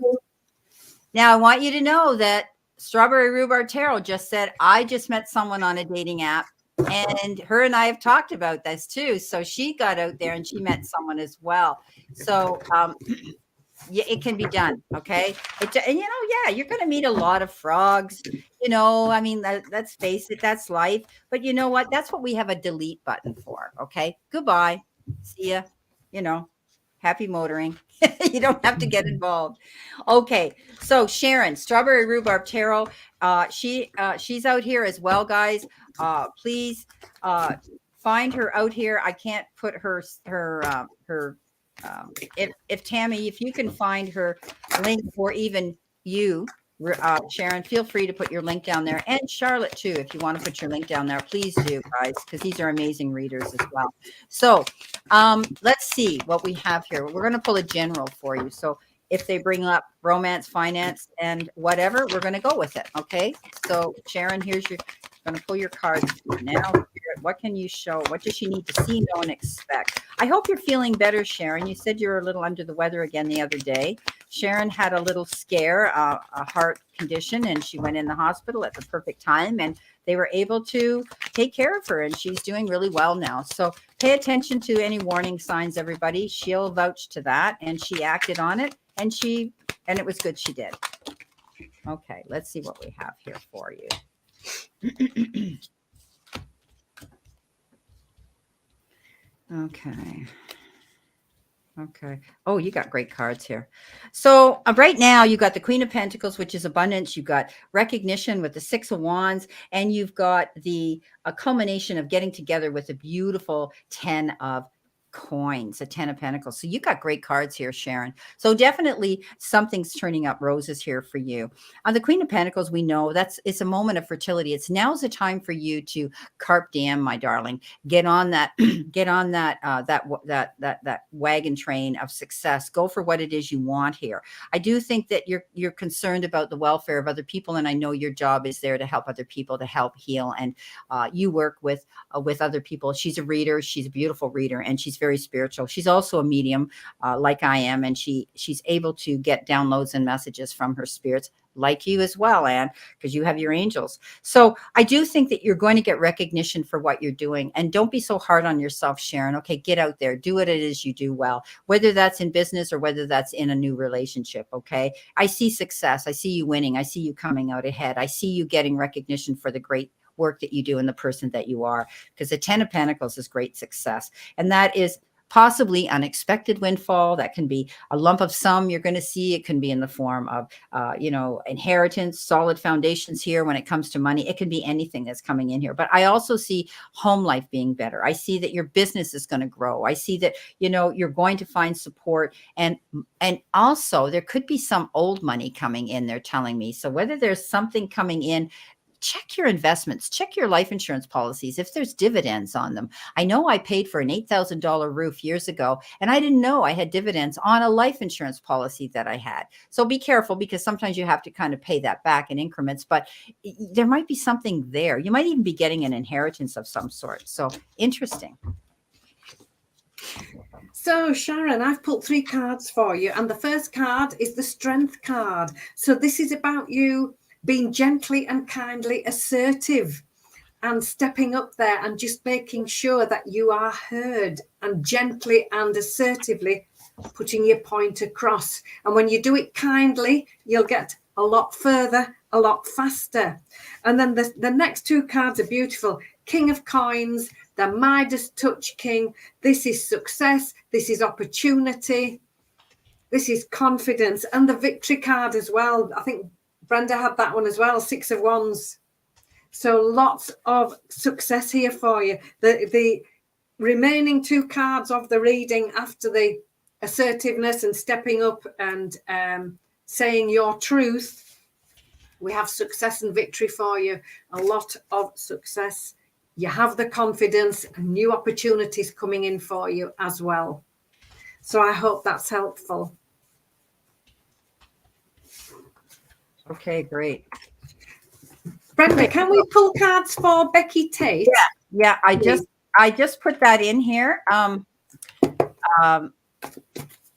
Now I want you to know that Strawberry Rhubarb Taro just said, I just met someone on a dating app, and her and I have talked about this too. So she got out there and she met someone as well. So yeah, it can be done. Okay. And you're going to meet a lot of frogs, I mean, let's face it, that's life. But you know what? That's what we have a delete button for. Okay. Goodbye. See ya. Happy motoring. You don't have to get involved. Okay. So Sharon, Strawberry Rhubarb Taro, she's out here as well, guys. Please find her out here. I can't put her if Tammy, if you can find her link, or even you, Sharon, feel free to put your link down there, and Charlotte too, if you want to put your link down there, please do, guys, because these are amazing readers as well. So let's see what we have here. We're going to pull a general for you. So if they bring up romance, finance, and whatever, we're going to go with it. Okay. So Sharon, here's going to pull your cards now. What can you show? What does she need to see, know, and expect? I hope you're feeling better, Sharon. You said you were a little under the weather again the other day. Sharon had a little scare, a heart condition, and she went in the hospital at the perfect time, and they were able to take care of her, and she's doing really well now. So pay attention to any warning signs, everybody. She'll vouch to that, and she acted on it, and it was good she did. Okay, let's see what we have here for you. Okay. Oh, you got great cards here. So right now you got the Queen of Pentacles, which is abundance. You've got recognition with the 6 of Wands, and you've got a culmination of getting together with a beautiful 10 of coins, a 10 of pentacles. So you got great cards here, Sharon. So definitely something's turning up roses here for you. On the Queen of Pentacles, we know it's a moment of fertility. It's now's the time for you to carpe diem, my darling. Get on that, get on that wagon train of success. Go for what it is you want here. I do think that you're concerned about the welfare of other people, and I know your job is there to help other people, to help heal, and you work with other people. She's a reader. She's a beautiful reader, and she's very spiritual. She's also a medium, like I am, and she's able to get downloads and messages from her spirits, like you as well, Anne, because you have your angels. So I do think that you're going to get recognition for what you're doing. And don't be so hard on yourself, Sharon. Okay, get out there, do what it is you do well, whether that's in business or whether that's in a new relationship. Okay, I see success. I see you winning. I see you coming out ahead. I see you getting recognition for the great work that you do and the person that you are, because the 10 of Pentacles is great success. And that is possibly unexpected windfall. That can be a lump of sum you're going to see. It can be in the form of, inheritance, solid foundations here when it comes to money. It can be anything that's coming in here. But I also see home life being better. I see that your business is going to grow. I see that, you're going to find support. And also there could be some old money coming in, they're telling me. So whether there's something coming in, check your investments, check your life insurance policies, if there's dividends on them. I know I paid for an $8,000 roof years ago, and I didn't know I had dividends on a life insurance policy that I had. So be careful, because sometimes you have to kind of pay that back in increments, but there might be something there. You might even be getting an inheritance of some sort. So interesting. So Sharon, I've pulled 3 cards for you, and the first card is the Strength card. So this is about you being gently and kindly assertive and stepping up there and just making sure that you are heard, and gently and assertively putting your point across. And when you do it kindly, you'll get a lot further, a lot faster. And then the next 2 cards are beautiful. King of Coins, the Midas Touch King. This is success. This is opportunity. This is confidence. And the Victory card as well. I think Brenda had that one as well, 6 of Wands. So lots of success here for you. The remaining 2 cards of the reading, after the assertiveness and stepping up and saying your truth, we have success and victory for you. A lot of success. You have the confidence and new opportunities coming in for you as well. So I hope that's helpful. Okay, great. Brenda, can we pull cards for Becky Tate? Yeah. I just put that in here.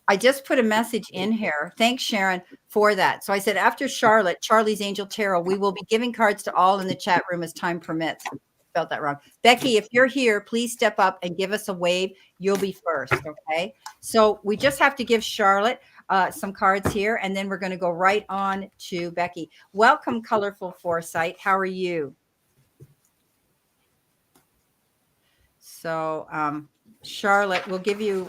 I just put a message in here. Thanks, Sharon, for that. So I said, after Charlotte, Charlie's Angel Taro, we will be giving cards to all in the chat room as time permits. I spelled that wrong. Becky, if you're here, please step up and give us a wave. You'll be first, okay? So we just have to give Charlotte some cards here, and then we're going to go right on to Becky. Welcome, Colorful Foresight. How are you? So Charlotte, we'll give you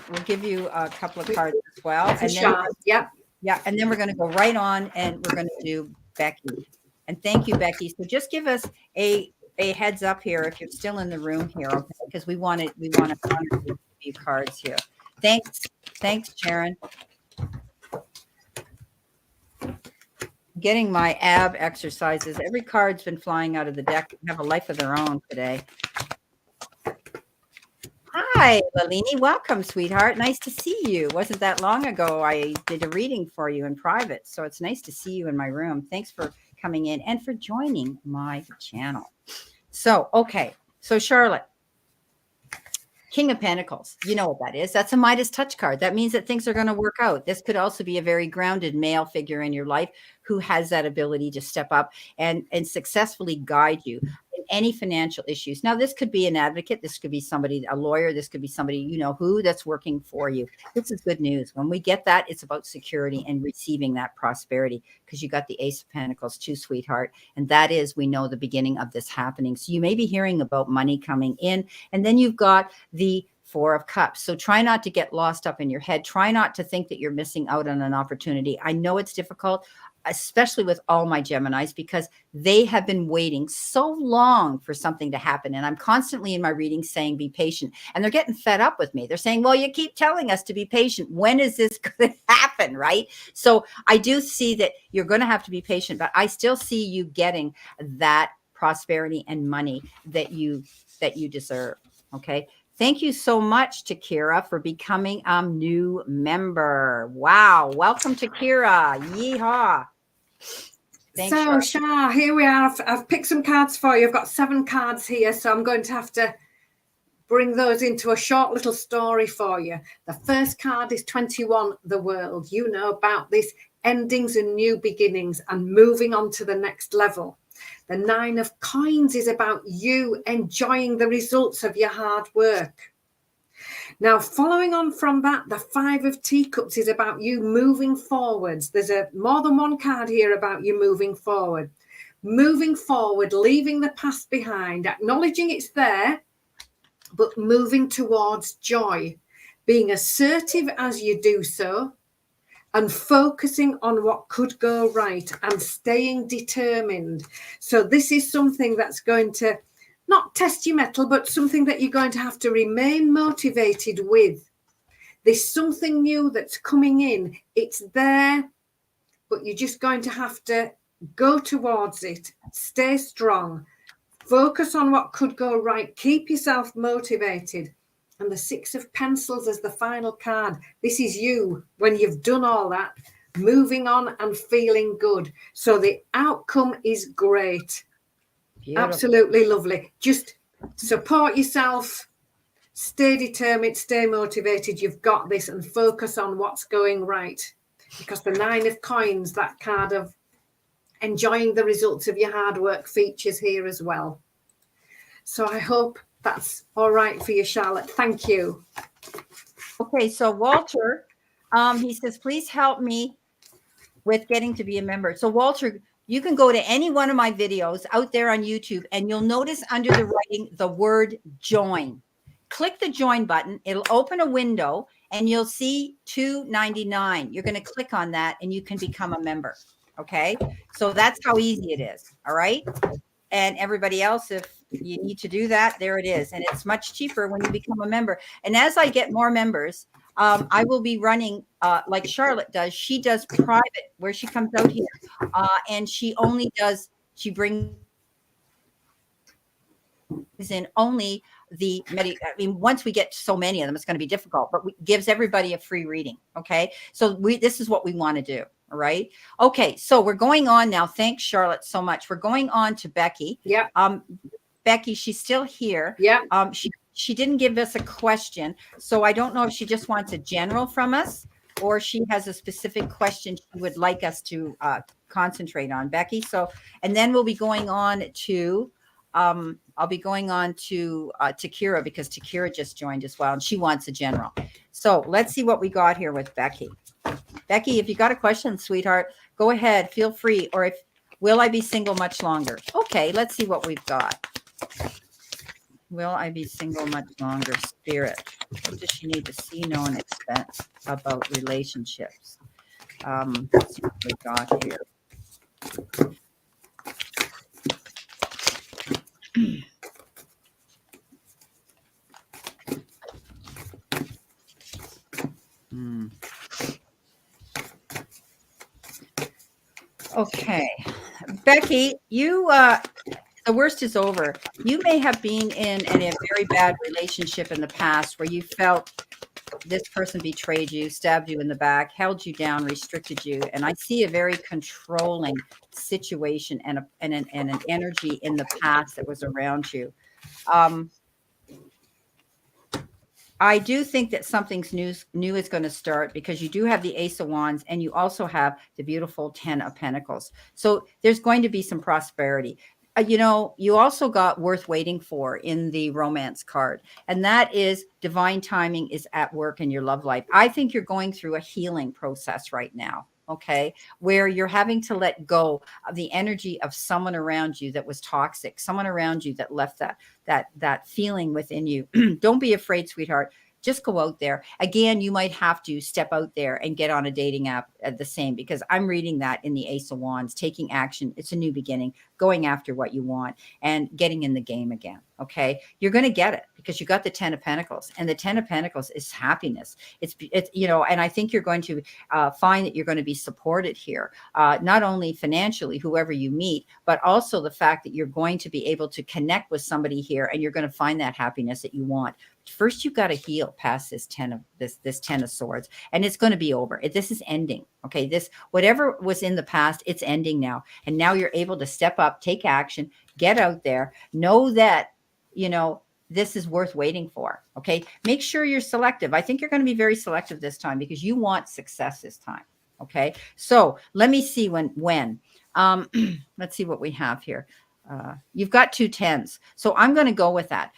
a couple of cards as well. And then, yeah, and then we're going to go right on, and we're going to do Becky. And thank you, Becky. So just give us a heads up here if you're still in the room here, okay? Because we want to give you cards here. Thanks, Sharon. Getting my ab exercises. Every card's been flying out of the deck. They have a life of their own today. Hi, Lalini. Welcome, sweetheart. Nice to see you. Wasn't that long ago I did a reading for you in private, so it's nice to see you in my room. Thanks for coming in and for joining my channel. So, okay. So, Charlotte, King of Pentacles. You know what that is. That's a Midas touch card. That means that things are going to work out. This could also be a very grounded male figure in your life who has that ability to step up and successfully guide you in any financial issues. Now, this could be an advocate. This could be somebody, a lawyer. This could be somebody, you know, who that's working for you. This is good news. When we get that, it's about security and receiving that prosperity, because you got the Ace of Pentacles too, sweetheart. And that is, we know, the beginning of this happening. So you may be hearing about money coming in, and then you've got the Four of Cups. So try not to get lost up in your head. Try not to think that you're missing out on an opportunity. I know it's difficult. especially with all my Geminis, because they have been waiting so long for something to happen. And I'm constantly in my readings saying, be patient. And they're getting fed up with me. They're saying, well, you keep telling us to be patient. When is this going to happen? Right. So I do see that you're going to have to be patient, but I still see you getting that prosperity and money that you deserve. Okay. Thank you so much, Takira, for becoming a new member. Wow. Welcome, Takira. Yeehaw. Thanks, so, Shah, here we are. I've picked some cards for you. I've got 7 cards here, so I'm going to have to bring those into a short little story for you. The first card is 21, the world. You know about this, endings and new beginnings and moving on to the next level. The 9 of coins is about you enjoying the results of your hard work. Now, following on from that, the 5 of teacups is about you moving forwards. There's more than one card here about you moving forward. Moving forward, leaving the past behind, acknowledging it's there, but moving towards joy, being assertive as you do so, and focusing on what could go right and staying determined. So this is something that's going to not test your mettle, but something that you're going to have to remain motivated with. There's something new that's coming in. It's there, but you're just going to have to go towards it, stay strong, focus on what could go right, keep yourself motivated. And the 6 of pencils as the final card. This is you when you've done all that, moving on and feeling good. So the outcome is great. Beautiful. Absolutely lovely. Just support yourself, stay determined, stay motivated. You've got this, and focus on what's going right. Because the 9 of coins, that card of enjoying the results of your hard work, features here as well. So I hope that's all right for you, Charlotte. Thank you. Okay, so Walter, he says, please help me with getting to be a member. So Walter, you can go to any one of my videos out there on YouTube, and you'll notice under the writing the word join. Click the join button. It'll open a window, and you'll see $2.99. You're going to click on that, and you can become a member. Okay, so that's how easy it is. All right. And everybody else, if you need to do that, there it is. And it's much cheaper when you become a member. And as I get more members, I will be running like Charlotte does. She does private, where she comes out here, and she brings in only the I mean, once we get so many of them, it's going to be difficult, but gives everybody a free reading. Okay, so this is what we want to do. All right. Okay. So we're going on now. Thanks, Charlotte, so much. We're going on to Becky. Yeah. Becky, she's still here. Yeah. She didn't give us a question, so I don't know if she just wants a general from us, or she has a specific question she would like us to concentrate on, Becky. So, and then we'll be going on to I'll be going on to Takira, because Takira just joined as well, and she wants a general. So let's see what we got here with Becky. Becky, if you got a question, sweetheart, go ahead. Feel free. Or will I be single much longer? Okay, let's see what we've got. Will I be single much longer, Spirit? What does she need to see, know, and expect about relationships? Let's see what we got here. Okay, Becky, you the worst is over. You may have been in a very bad relationship in the past where you felt this person betrayed you, stabbed you in the back, held you down, restricted you, and I see a very controlling situation and an energy in the past that was around you. I do think that something's new is going to start, because you do have the Ace of Wands, and you also have the beautiful 10 of Pentacles. So there's going to be some prosperity. You know, you also got worth waiting for in the romance card, and that is divine timing is at work in your love life. I think you're going through a healing process right now. Okay, where you're having to let go of the energy of someone around you that was toxic, someone around you that left that feeling within you. Don't be afraid, sweetheart, just go out there. Again, you might have to step out there and get on a dating app at the same, because I'm reading that in the Ace of Wands, taking action. It's a new beginning, going after what you want and getting in the game again. Okay. You're going to get it because you got the 10 of Pentacles, and the 10 of Pentacles is happiness. It's, you know, and I think you're going to find that you're going to be supported here, not only financially, whoever you meet, but also the fact that you're going to be able to connect with somebody here, and you're going to find that happiness that you want. First, you've got to heal past this 10 of Swords, and it's going to be over. This is ending. Okay. This, whatever was in the past, it's ending now. And now you're able to step up, take action, get out there, know that, you know, this is worth waiting for. Okay. Make sure you're selective. I think you're going to be very selective this time because you want success this time. Okay. So let me see when, let's see what we have here. You've got 2 10s. So I'm going to go with that.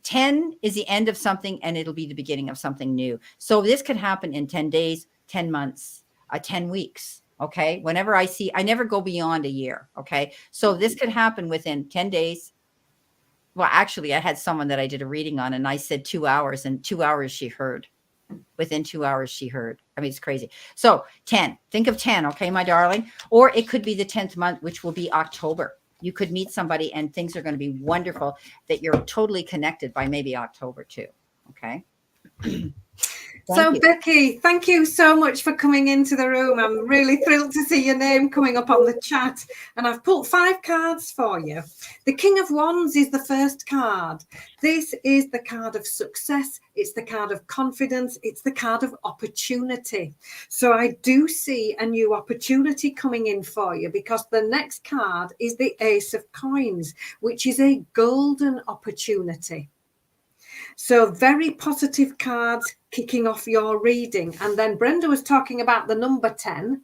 10 is the end of something, and it'll be the beginning of something new. So this could happen in 10 days, 10 months, 10 weeks. Okay. Whenever I see, I never go beyond a year. Okay. So this could happen within 10 days. Well, actually, I had someone that I did a reading on, and I said 2 hours, and 2 hours she heard. Within 2 hours, she heard. I mean, it's crazy. So 10, think of 10. Okay, my darling. Or it could be the 10th month, which will be October. You could meet somebody and things are going to be wonderful, that you're totally connected by maybe October too. Okay. So Becky, thank you so much for coming into the room. I'm really thrilled to see your name coming up on the chat. And I've pulled 5 cards for you. The King of Wands is the first card. This is the card of success. It's the card of confidence. It's the card of opportunity. So I do see a new opportunity coming in for you, because the next card is the Ace of Coins, which is a golden opportunity. So very positive cards kicking off your reading. And then Brenda was talking about the number 10.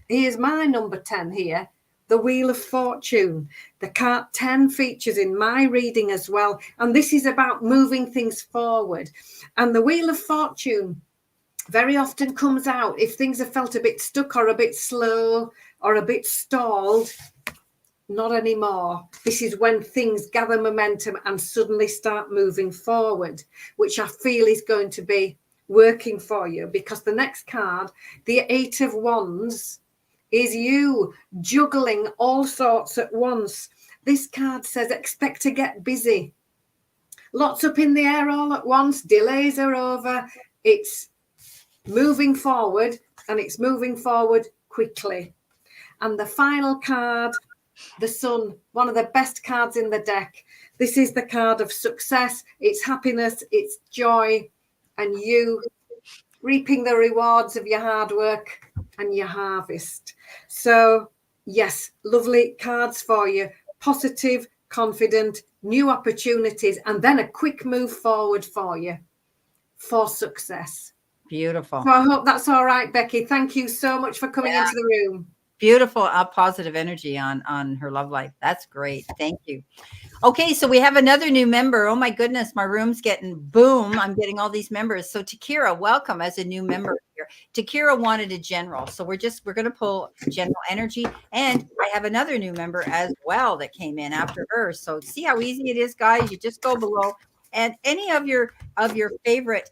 Here's my number 10 here, the Wheel of Fortune. The card 10 features in my reading as well. And this is about moving things forward. And the Wheel of Fortune very often comes out if things have felt a bit stuck or a bit slow or a bit stalled. Not anymore. This is when things gather momentum and suddenly start moving forward, which I feel is going to be working for you, because the next card, the 8 of Wands, is you juggling all sorts at once. This card says expect to get busy. Lots up in the air all at once. Delays are over. It's moving forward, and it's moving forward quickly. And the final card, the Sun, one of the best cards in the deck. This is the card of success. It's happiness, it's joy, and you reaping the rewards of your hard work and your harvest. So yes, lovely cards for you. Positive, confident, new opportunities, and then a quick move forward for you for success. Beautiful. So I hope that's all right, Becky. Thank you so much for coming into the room. Beautiful, positive energy on her love life. That's great. Thank you. Okay, so we have another new member. Oh my goodness, my room's getting boom. I'm getting all these members. So Takira, welcome as a new member here. Takira wanted a general. So we're going to pull general energy. And I have another new member as well that came in after her. So see how easy it is, guys. You just go below. And any of your favorite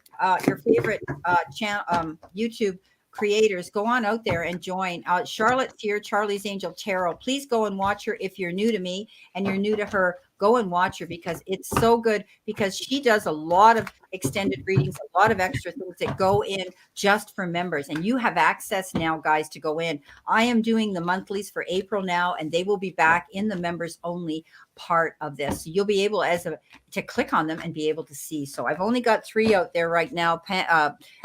channel, YouTube creators, go on out there and join. Charlotte's here, Charlie's Angel Taro. Please go and watch her. If you're new to me and you're new to her, go and watch her, because it's so good, because she does a lot of extended readings, a lot of extra things that go in just for members. And you have access now, guys, to go in. I am doing the monthlies for April now, and they will be back in the members only part of this. So you'll be able to click on them and be able to see. So I've only got 3 out there right now,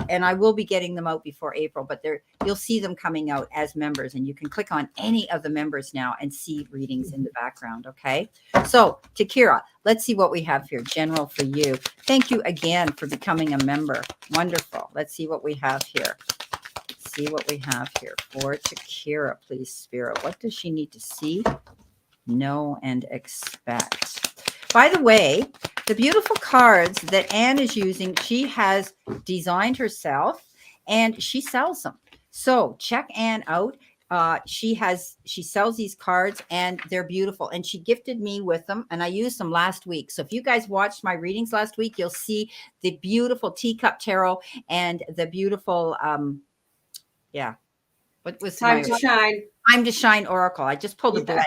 and I will be getting them out before April, but you'll see them coming out as members, and you can click on any of the members now and see readings in the background. Okay. So Takira, let's see what we have here. General for you. Thank you again for becoming a member. Wonderful. Let's see what we have here. Let's see what we have here for Takira, please, Spirit. What does she need to see, know, and expect? By the way, the beautiful cards that Anne is using, she has designed herself and she sells them. So check Anne out. she sells these cards and they're beautiful, and she gifted me with them and I used them last week. So if you guys watched my readings last week, you'll see the beautiful teacup tarot and the beautiful yeah, what was Time to shine. Time to shine oracle. I just pulled a blank.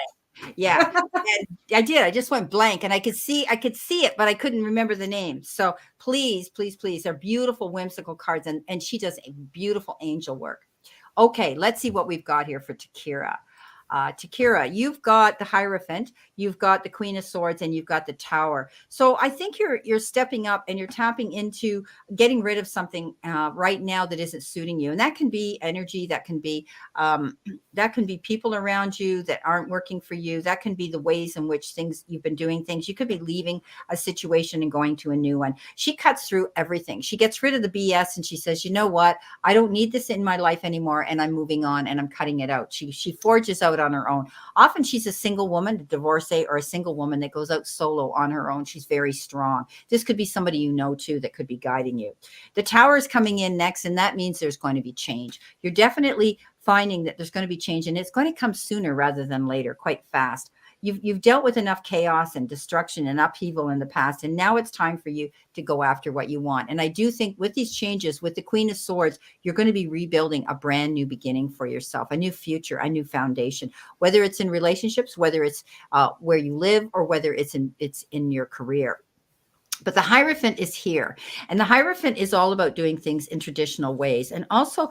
Yeah. And I did. I just went blank and I could see it, but I couldn't remember the name. So please, please, please, they're beautiful, whimsical cards. And she does a beautiful angel work. Okay, let's see what we've got here for Takira. Takira, you've got the Hierophant, you've got the Queen of Swords, and you've got the Tower. So I think you're stepping up and you're tapping into getting rid of something right now that isn't suiting you, and that can be energy, that can be people around you that aren't working for you. That can be the ways in which you've been doing things. You could be leaving a situation and going to a new one. She cuts through everything. She gets rid of the BS and she says, you know what? I don't need this in my life anymore, and I'm moving on and I'm cutting it out. She forges out on her own. Often she's a single woman, a divorcee, or a single woman that goes out solo on her own. She's very strong. This could be somebody you know too that could be guiding you. The Tower is coming in next, and that means there's going to be change. You're definitely finding that there's going to be change, and it's going to come sooner rather than later, quite fast. You've dealt with enough chaos and destruction and upheaval in the past, and now it's time for you to go after what you want. And I do think with these changes, with the Queen of Swords, you're going to be rebuilding a brand new beginning for yourself, a new future, a new foundation, whether it's in relationships, whether it's where you live, or whether it's in your career. But the Hierophant is here, and the Hierophant is all about doing things in traditional ways. And also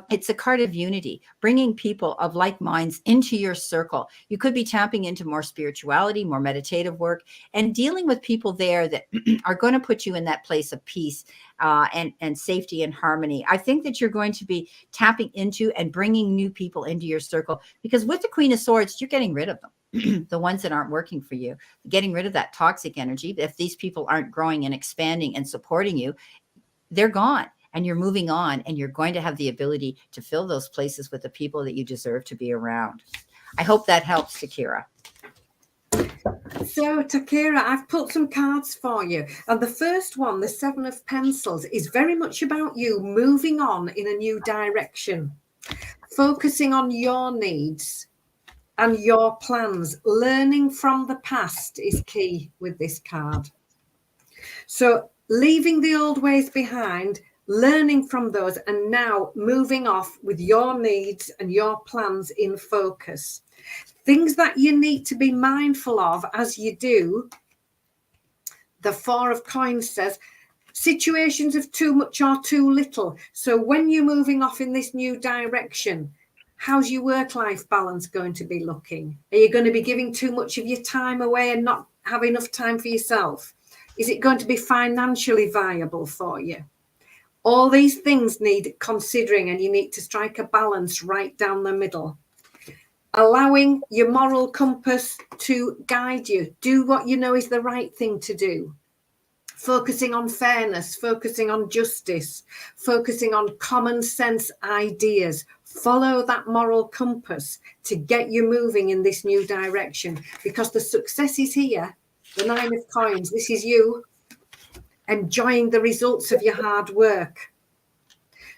it's a card of unity, bringing people of like minds into your circle. You could be tapping into more spirituality, more meditative work, and dealing with people there that are going to put you in that place of peace and safety and harmony. I think that you're going to be tapping into and bringing new people into your circle, because with the Queen of Swords, you're getting rid of them. The ones that aren't working for you, getting rid of that toxic energy. If these people aren't growing and expanding and supporting you, they're gone, and you're moving on, and you're going to have the ability to fill those places with the people that you deserve to be around. I hope that helps, Takira. So, Takira, I've put some cards for you. And the first one, the Seven of Pencils, is very much about you moving on in a new direction, focusing on your needs and your plans. Learning from the past is key with this card. So leaving the old ways behind, learning from those, and now moving off with your needs and your plans in focus. Things that you need to be mindful of as you do. The Four of Coins says, situations of too much or too little. So when you're moving off in this new direction, how's your work-life balance going to be looking? Are you going to be giving too much of your time away and not have enough time for yourself? Is it going to be financially viable for you? All these things need considering, and you need to strike a balance right down the middle. Allowing your moral compass to guide you. Do what you know is the right thing to do. Focusing on fairness, focusing on justice, focusing on common sense ideas. Follow that moral compass to get you moving in this new direction, because the success is here. The Nine of Coins, this is you enjoying the results of your hard work.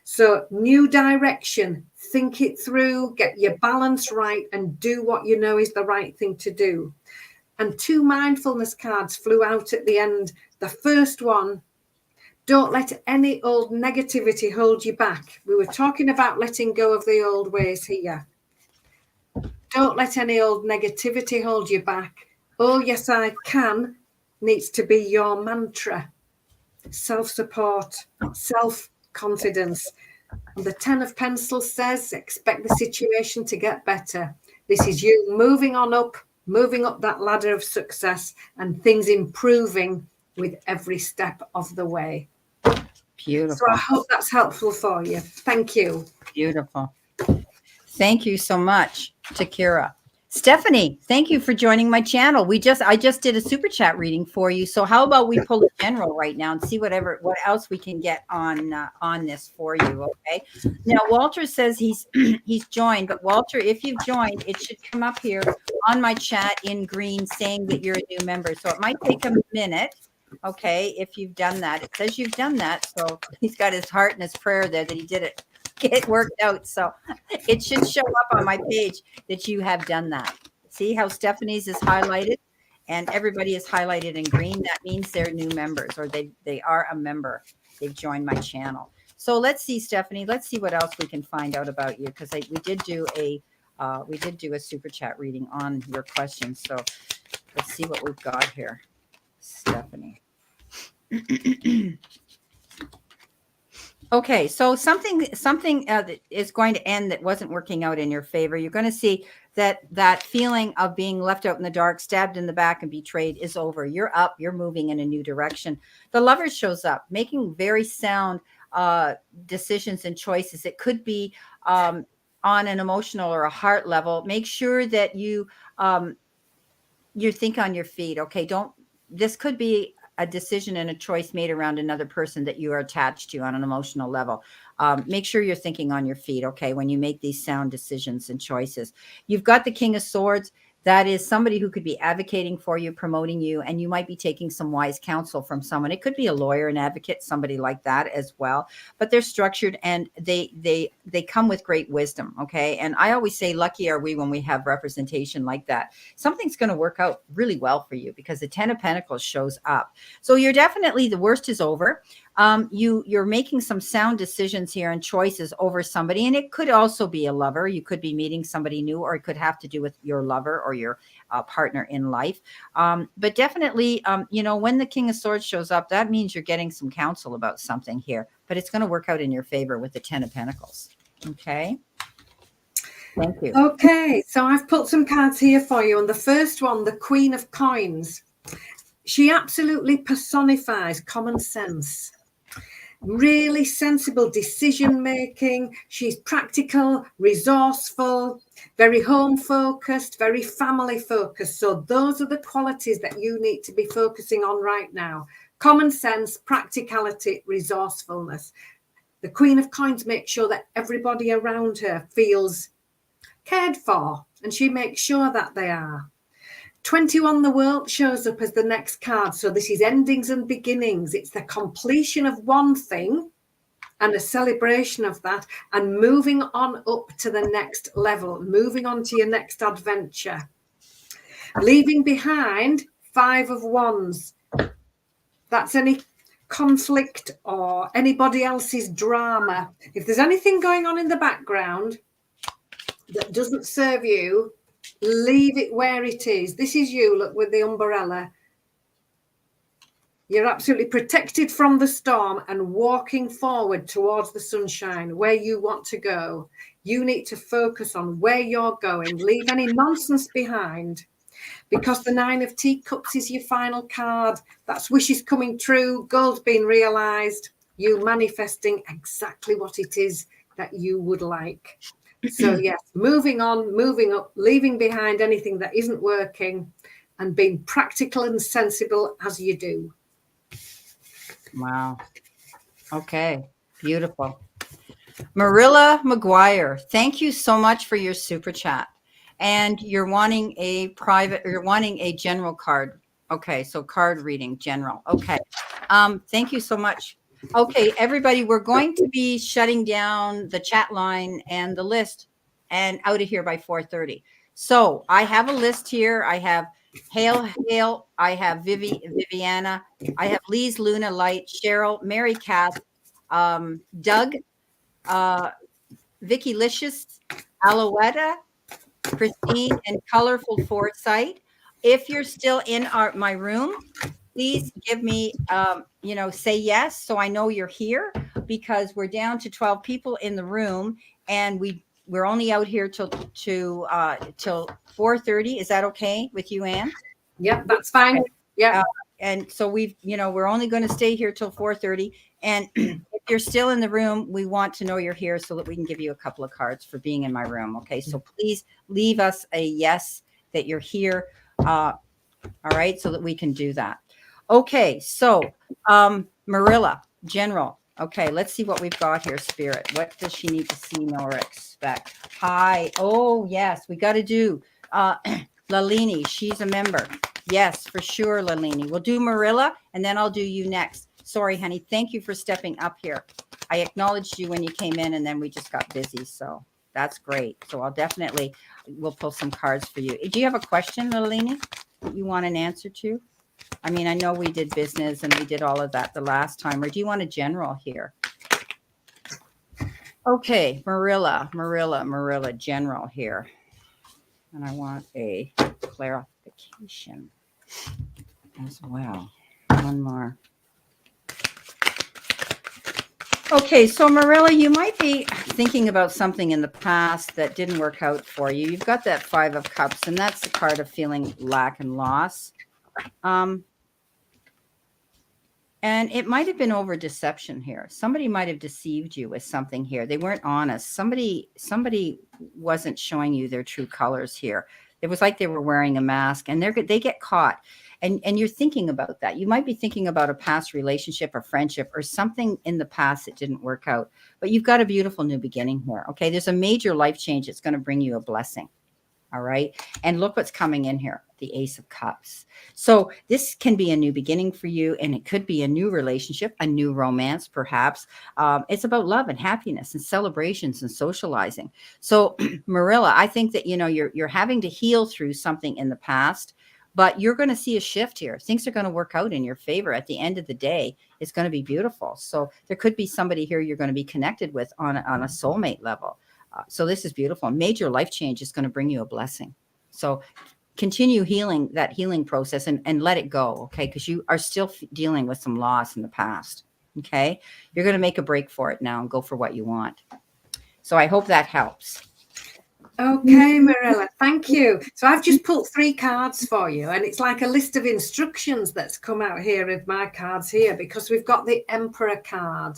So new direction, think it through, get your balance right, and do what you know is the right thing to do. And two mindfulness cards flew out at the end. The first one, don't let any old negativity hold you back. We were talking about letting go of the old ways here. Don't let any old negativity hold you back. Oh, yes, I can needs to be your mantra. Self-support, self-confidence. And the Ten of Pencils says, expect the situation to get better. This is you moving up that ladder of success, and things improving with every step of the way. Beautiful. So I hope that's helpful for you. Thank you. Beautiful. Thank you so much, Takira. Stephanie, thank you for joining my channel. I just did a super chat reading for you. So how about we pull a general right now and see what else we can get on this for you, okay? Now, Walter says he's joined, but Walter, if you've joined, it should come up here on my chat in green saying that you're a new member. So it might take a minute, okay, if you've done that. It says you've done that, so he's got his heart and his prayer there that he did it get worked out. So it should show up on my page that you have done that. See how Stephanie's is highlighted and everybody is highlighted in green. That means they're new members or they are a member. They've joined my channel. So let's see, Stephanie, let's see what else we can find out about you. Because we did do a super chat reading on your questions. So let's see what we've got here, Stephanie. Okay, so something that is going to end that wasn't working out in your favor. You're going to see that feeling of being left out in the dark, stabbed in the back, and betrayed is over. You're up. You're moving in a new direction. The Lover shows up, making very sound decisions and choices. It could be on an emotional or a heart level. Make sure that you think on your feet. Okay, this could be a decision and a choice made around another person that you are attached to on an emotional level. Make sure you're thinking on your feet, okay, when you make these sound decisions and choices. You've got the King of Swords. That is somebody who could be advocating for you, promoting you, and you might be taking some wise counsel from someone. It could be a lawyer, an advocate, somebody like that as well. But they're structured and they come with great wisdom, okay? And I always say, lucky are we when we have representation like that. Something's going to work out really well for you because the 10 of Pentacles shows up. So you're definitely, the worst is over. You're making some sound decisions here and choices over somebody, and it could also be a lover. You could be meeting somebody new, or it could have to do with your lover or your partner in life. But definitely, when the King of Swords shows up, that means you're getting some counsel about something here, but it's going to work out in your favor with the 10 of Pentacles. Okay. Thank you. Okay, so I've put some cards here for you. And the first one, the Queen of Coins. She absolutely personifies common sense. Really sensible decision making. She's practical, resourceful, very home focused, very family focused. So those are the qualities that you need to be focusing on right now. Common sense, practicality, resourcefulness. The Queen of Coins makes sure that everybody around her feels cared for, and she makes sure that they are. 21 the World shows up as the next card. So this is endings and beginnings. It's the completion of one thing and a celebration of that and moving on up to the next level, moving on to your next adventure. Leaving behind 5 of Wands. That's any conflict or anybody else's drama. If there's anything going on in the background that doesn't serve you, leave it where it is. This is you, look, with the umbrella. You're absolutely protected from the storm and walking forward towards the sunshine, where you want to go. You need to focus on where you're going. Leave any nonsense behind, because the 9 of Teacups is your final card. That's wishes coming true, goals being realized, you manifesting exactly what it is that you would like. So yes, moving on, moving up, leaving behind anything that isn't working and being practical and sensible as you do. Wow. Okay. Beautiful. Marilla McGuire, thank you so much for your super chat. And you're wanting a general card. Okay. So card reading, general. Okay. Thank you so much. Okay, everybody, we're going to be shutting down the chat line and the list and out of here by 4:30. So I have a list here. I have Hale, I have Viviana, I have Lee's Luna Light, Cheryl, Mary Kath, Doug, Vicky Licious, Alouetta, Christine, and Colorful Foresight. If you're still in my room, please give me, say yes, so I know you're here, because we're down to 12 people in the room, and we're only out here till 4:30. Is that okay with you, Anne? Yep, that's fine. Okay. Yeah. And so we're only going to stay here till 4:30. And if you're still in the room, we want to know you're here so that we can give you a couple of cards for being in my room. Okay, so please leave us a yes that you're here. All right, so that we can do that. Okay, so Marilla, General. Okay, let's see what we've got here, Spirit. What does she need to see, know, or expect? Hi. Oh, yes, we got to do Lalini. She's a member. Yes, for sure, Lalini. We'll do Marilla, and then I'll do you next. Sorry, honey. Thank you for stepping up here. I acknowledged you when you came in, and then we just got busy. So that's great. So we'll pull some cards for you. Do you have a question, Lalini, that you want an answer to? I mean, I know we did business and we did all of that the last time, or do you want a general here? Okay, Marilla, general here. And I want a clarification as well. One more. Okay, so Marilla, you might be thinking about something in the past that didn't work out for you. You've got that 5 of Cups, and that's the card of feeling lack and loss. And it might have been over deception here. Somebody might have deceived you with something here. They weren't honest. Somebody wasn't showing you their true colors here. It was like they were wearing a mask, and they get caught. And you're thinking about that. You might be thinking about a past relationship or friendship or something in the past that didn't work out. But you've got a beautiful new beginning here. Okay, there's a major life change that's going to bring you a blessing. All right. And look what's coming in here, the Ace of Cups. So this can be a new beginning for you, and it could be a new relationship, a new romance, perhaps. It's about love and happiness and celebrations and socializing. So Marilla, I think that, you're having to heal through something in the past, but you're going to see a shift here. Things are going to work out in your favor. At the end of the day, it's going to be beautiful. So there could be somebody here you're going to be connected with on a soulmate level. So this is beautiful. Major life change is going to bring you a blessing. So continue healing, that healing process, and let it go, okay? Because you are still dealing with some loss in the past, okay? You're going to make a break for it now and go for what you want. So I hope that helps. Okay, Marilla, thank you. So I've just pulled 3 cards for you, and it's like a list of instructions that's come out here with my cards here, because we've got the Emperor card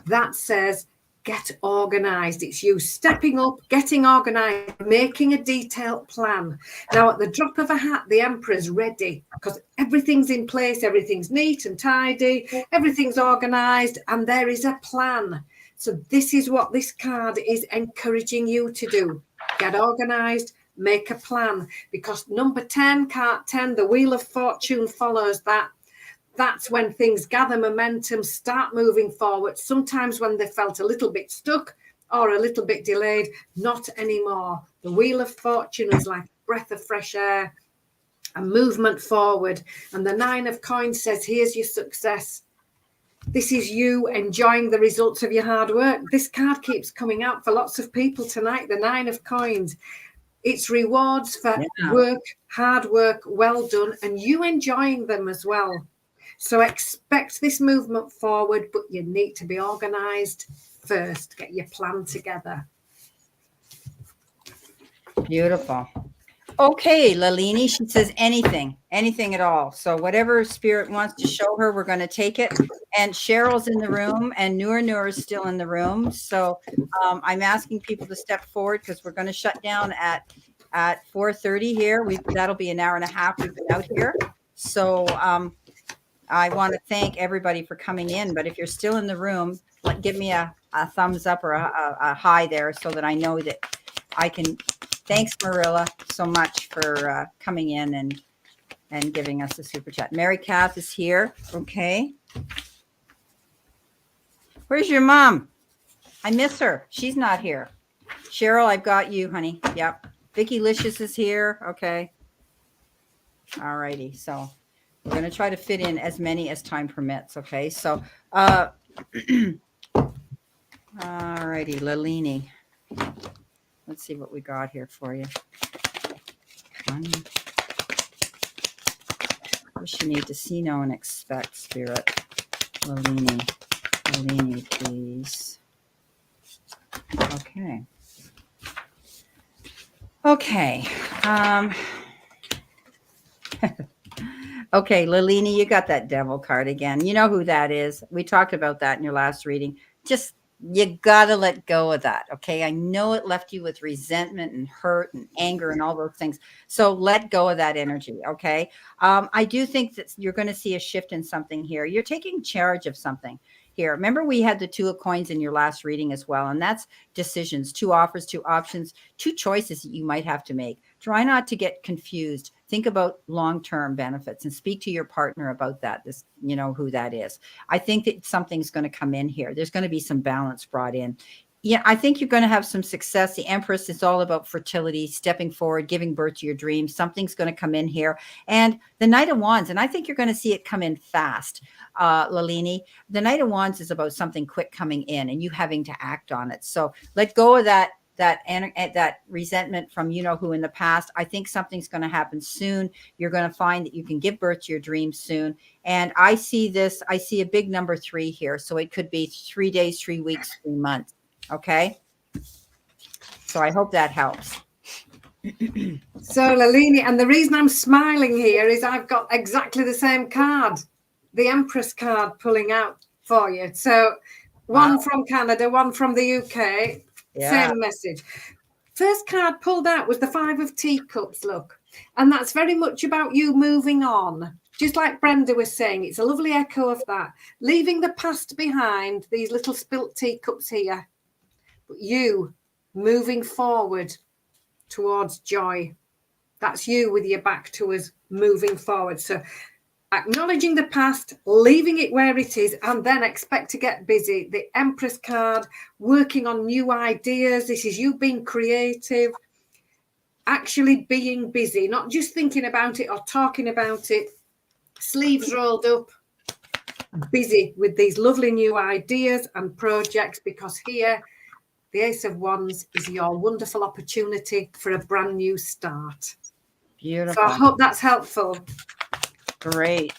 that says, get organized. It's you stepping up, getting organized, making a detailed plan. Now, at the drop of a hat, the Emperor's ready because everything's in place, everything's neat and tidy, everything's organized, and there is a plan. So this is what this card is encouraging you to do. Get organized, make a plan, because number 10, card 10, the Wheel of Fortune follows that. That's when things gather momentum, start moving forward. Sometimes when they felt a little bit stuck or a little bit delayed, not anymore. The Wheel of Fortune is like a breath of fresh air, a movement forward. And the 9 of Coins says, here's your success. This is you enjoying the results of your hard work. This card keeps coming out for lots of people tonight, the 9 of Coins. It's rewards for work, hard work, well done, and you enjoying them as well. So expect this movement forward, but you need to be organized first. Get your plan together. Beautiful. Okay, Lalini, she says anything at all. So whatever spirit wants to show her, we're going to take it. And Cheryl's in the room, and Noor is still in the room. So I'm asking people to step forward because we're going to shut down at 4:30 here. That'll be an hour and a half we've been out here. So I want to thank everybody for coming in. But if you're still in the room, give me a thumbs up or a hi there so that I know that I can. Thanks, Marilla, so much for coming in and giving us a super chat. Mary Kath is here. Okay. Where's your mom? I miss her. She's not here. Cheryl, I've got you, honey. Yep. Vicky Licious is here. Okay. All righty. So we're going to try to fit in as many as time permits. Okay. So, all righty, Lalini. Let's see what we got here for you. What you need to see, know, and expect, Spirit. Lalini, please. Okay. Okay. Okay, Lalini, you got that devil card again. You know who that is. We talked about that in your last reading. Just you gotta let go of that. Okay. I know it left you with resentment and hurt and anger and all those things. So let go of that energy. Okay. I do think that you're going to see a shift in something here. You're taking charge of something here. Remember, we had the 2 of Coins in your last reading as well. And that's decisions, 2 offers, 2 options, 2 choices that you might have to make. try not to get confused. Think about long-term benefits and speak to your partner about that. This, you know, who that is. I think that something's going to come in here. There's going to be some balance brought in. Yeah, I think you're going to have some success. The Empress is all about fertility, stepping forward, giving birth to your dreams. Something's going to come in here. And the Knight of Wands, and I think you're going to see it come in fast, Lalini. The Knight of Wands is about something quick coming in and you having to act on it. So let go of that resentment from you know who in the past. I think something's going to happen soon. You're going to find that you can give birth to your dreams soon. And I see a big number 3 here. So it could be 3 days, 3 weeks, 3 months. Okay. So I hope that helps. So Lalini, and the reason I'm smiling here is I've got exactly the same card, the Empress card pulling out for you. So one from Canada, one from the UK, same message. First card pulled out was the 5 of Teacups, look. And that's very much about you moving on. Just like Brenda was saying, it's a lovely echo of that. Leaving the past behind, these little spilt teacups here. But you moving forward towards joy. That's you with your back to us, moving forward. So acknowledging the past, leaving it where it is, and then expect to get busy. The Empress card, working on new ideas. This is you being creative, actually being busy, not just thinking about it or talking about it. Sleeves rolled up, busy with these lovely new ideas and projects, because here the Ace of Wands is your wonderful opportunity for a brand new start. Beautiful. So I hope that's helpful. Great.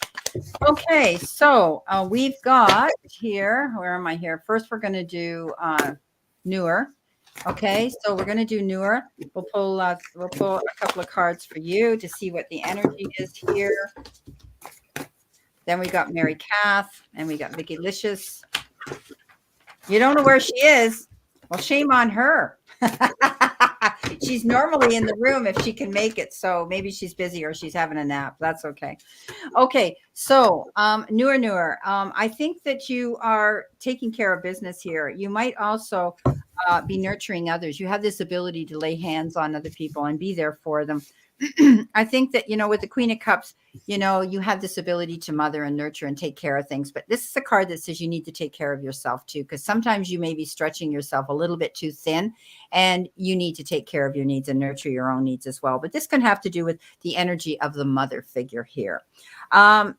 Okay, so we've got here, where am I here? First, we're going to do Newer. Okay, so we're going to do Newer. We'll pull a couple of cards for you to see what the energy is here. Then we got Mary Kath, and we got Vicky Licious. You don't know where she is? Well, shame on her. She's normally in the room if she can make it. So maybe she's busy or she's having a nap. That's okay. Okay. So Newer. I think that you are taking care of business here. You might also be nurturing others. You have this ability to lay hands on other people and be there for them. I think that, you know, with the Queen of Cups, you know, you have this ability to mother and nurture and take care of things. But this is a card that says you need to take care of yourself too, because sometimes you may be stretching yourself a little bit too thin and you need to take care of your needs and nurture your own needs as well. But this can have to do with the energy of the mother figure here.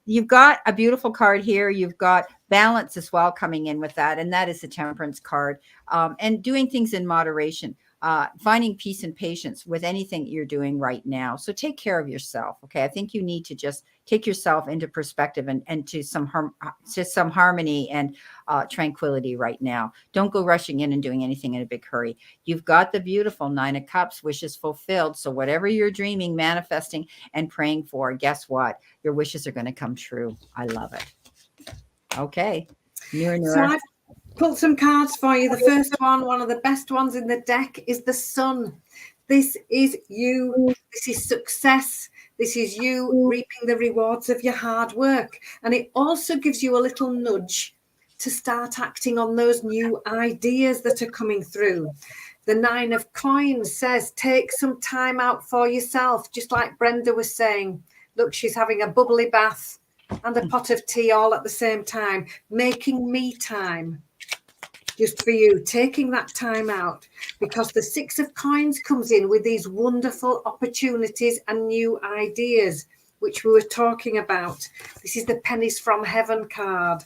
You've got a beautiful card here. You've got balance as well coming in with that. And that is the Temperance card, and doing things in moderation. Finding peace and patience with anything you're doing right now. So take care of yourself. Okay. I think you need to just take yourself into perspective and to some harmony and tranquility right now. Don't go rushing in and doing anything in a big hurry. You've got the beautiful 9 of Cups, wishes fulfilled. So whatever you're dreaming, manifesting, and praying for, guess what? Your wishes are going to come true. I love it. Okay. Newer. So I've pulled some cards for you. The first one of the best ones in the deck, is the Sun. This is you. This is success. This is you reaping the rewards of your hard work. And it also gives you a little nudge to start acting on those new ideas that are coming through. The 9 of Coins says, take some time out for yourself. Just like Brenda was saying, look, she's having a bubbly bath and a pot of tea all at the same time, making me time. Just for you, taking that time out, because the 6 of Coins comes in with these wonderful opportunities and new ideas, which we were talking about. This is the Pennies from Heaven card.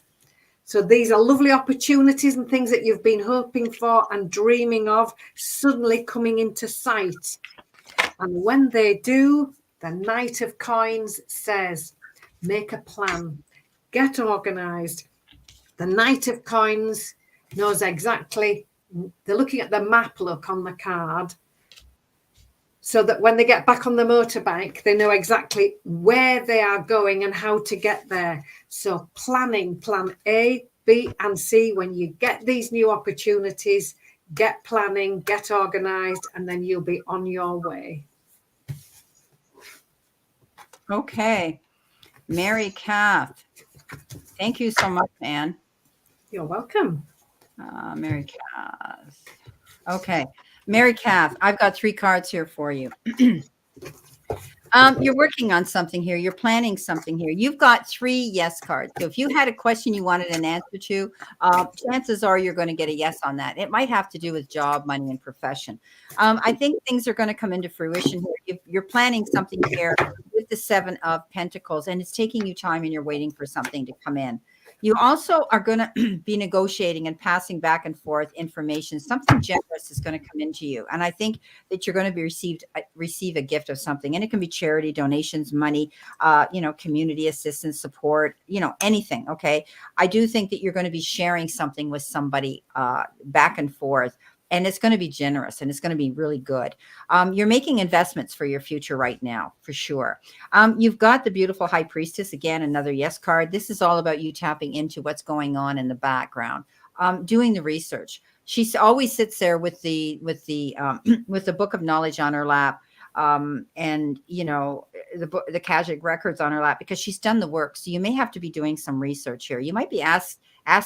So these are lovely opportunities and things that you've been hoping for and dreaming of suddenly coming into sight. And when they do, the Knight of Coins says, make a plan, get organized. The Knight of Coins knows exactly, they're looking at the map, look, on the card, so that when they get back on the motorbike, they know exactly where they are going and how to get there. So planning, plan A, B, and C. When you get these new opportunities, get planning, get organized, and then you'll be on your way. Okay. Mary Kath. Thank you so much, Anne. You're welcome. Mary Kath. Okay. Mary Kath, I've got 3 cards here for you. You're working on something here. You're planning something here. You've got 3 yes cards. So if you had a question you wanted an answer to, chances are you're going to get a yes on that. It might have to do with job, money, and profession. I think things are going to come into fruition here. You're planning something here with the 7 of Pentacles, and it's taking you time and you're waiting for something to come in. You also are going to be negotiating and passing back and forth information. Something generous is going to come into you. And I think that you're going to be receive a gift of something, and it can be charity, donations, money, community assistance, support, anything. Okay. I do think that you're going to be sharing something with somebody back and forth, and it's going to be generous and it's going to be really good. You're making investments for your future right now, for sure. You've got the beautiful High Priestess, again, another yes card. This is all about you tapping into what's going on in the background, doing the research. She always sits there with the with the book of knowledge on her lap, and the Kajik records on her lap, because she's done the work. So you may have to be doing some research here. You might be asked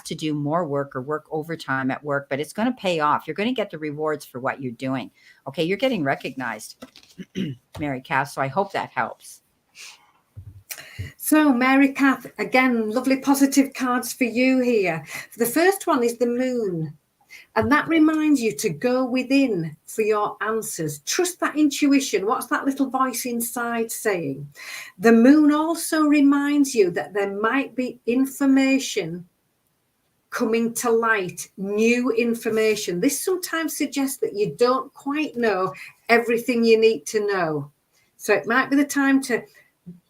to do more work or work overtime at work, but it's going to pay off. You're going to get the rewards for what you're doing. Okay, you're getting recognized, Mary Cass. So I hope that helps. So, Mary Kath, again, lovely positive cards for you here. The first one is the moon. And that reminds you to go within for your answers. Trust that intuition. What's that little voice inside saying? The moon also reminds you that there might be information coming to light, new information. This sometimes suggests that you don't quite know everything you need to know. So it might be the time to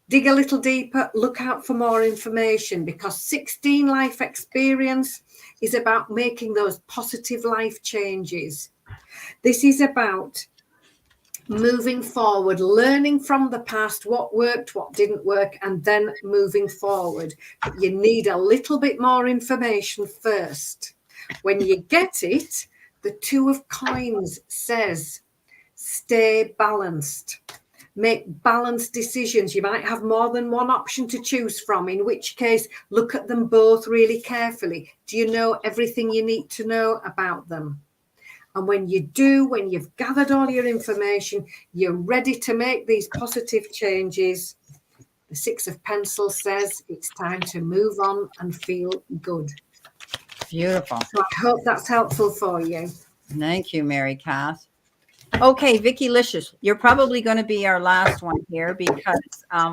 dig a little deeper, look out for more information, because 16 life experience is about making those positive life changes. This is about moving forward, learning from the past, what worked, what didn't work, and then moving forward. But you need a little bit more information first. When you get it, the 2 of Coins says, stay balanced. Make balanced decisions. You might have more than one option to choose from, in which case, look at them both really carefully. Do you know everything you need to know about them? And when you do, when you've gathered all your information, you're ready to make these positive changes. The 6 of Pencils says it's time to move on and feel good. Beautiful. So I hope that's helpful for you. Thank you, Mary Cass. Okay, Vicky Licious, you're probably going to be our last one here, because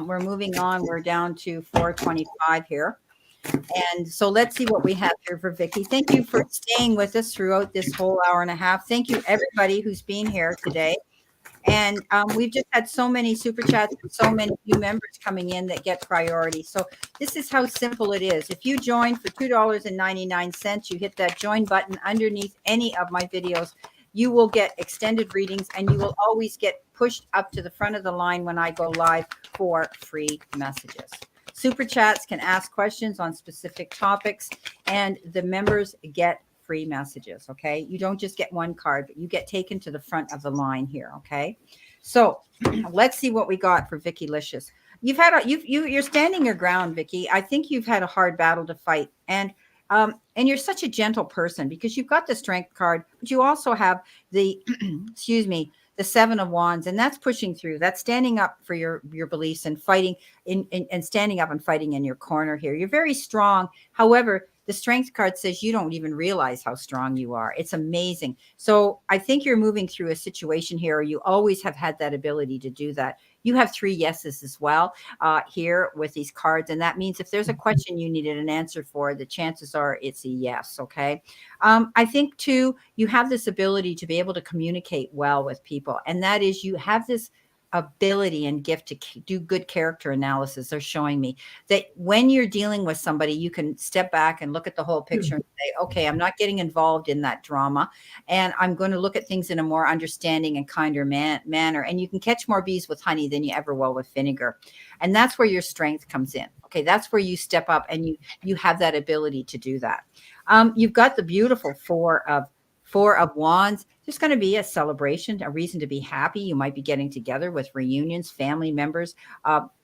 we're moving on. We're down to 4:25 here. And so let's see what we have here for Vicky. Thank you for staying with us throughout this whole hour and a half. Thank you, everybody who's been here today. And we've just had so many super chats and so many new members coming in that get priority. So this is how simple it is. If you join for $2.99, you hit that join button underneath any of my videos. You will get extended readings, and you will always get pushed up to the front of the line when I go live for free messages. Super chats can ask questions on specific topics, and the members get free messages. Okay. You don't just get one card, but you get taken to the front of the line here. Okay. So let's see what we got for Vicky Licious. You're standing your ground, Vicky. I think you've had a hard battle to fight, and you're such a gentle person, because you've got the Strength card, but you also have the, the 7 of Wands, and that's pushing through. That's standing up for your beliefs and fighting and standing up and fighting in your corner here. You're very strong. However, the Strength card says you don't even realize how strong you are. It's amazing. So I think you're moving through a situation here, or you always have had that ability to do that. You have 3 yeses as well here with these cards. And that means if there's a question you needed an answer for, the chances are it's a yes. Okay. I think too, you have this ability to be able to communicate well with people. And that is, you have this ability and gift to do good character analysis. They're showing me that when you're dealing with somebody, you can step back and look at the whole picture and say, okay, I'm not getting involved in that drama, and I'm going to look at things in a more understanding and kinder manner. And you can catch more bees with honey than you ever will with vinegar. And that's where your strength comes in. Okay. That's where you step up and you have that ability to do that. You've got the beautiful 4 Four of Wands, there's going to be a celebration, a reason to be happy. You might be getting together with reunions, family members.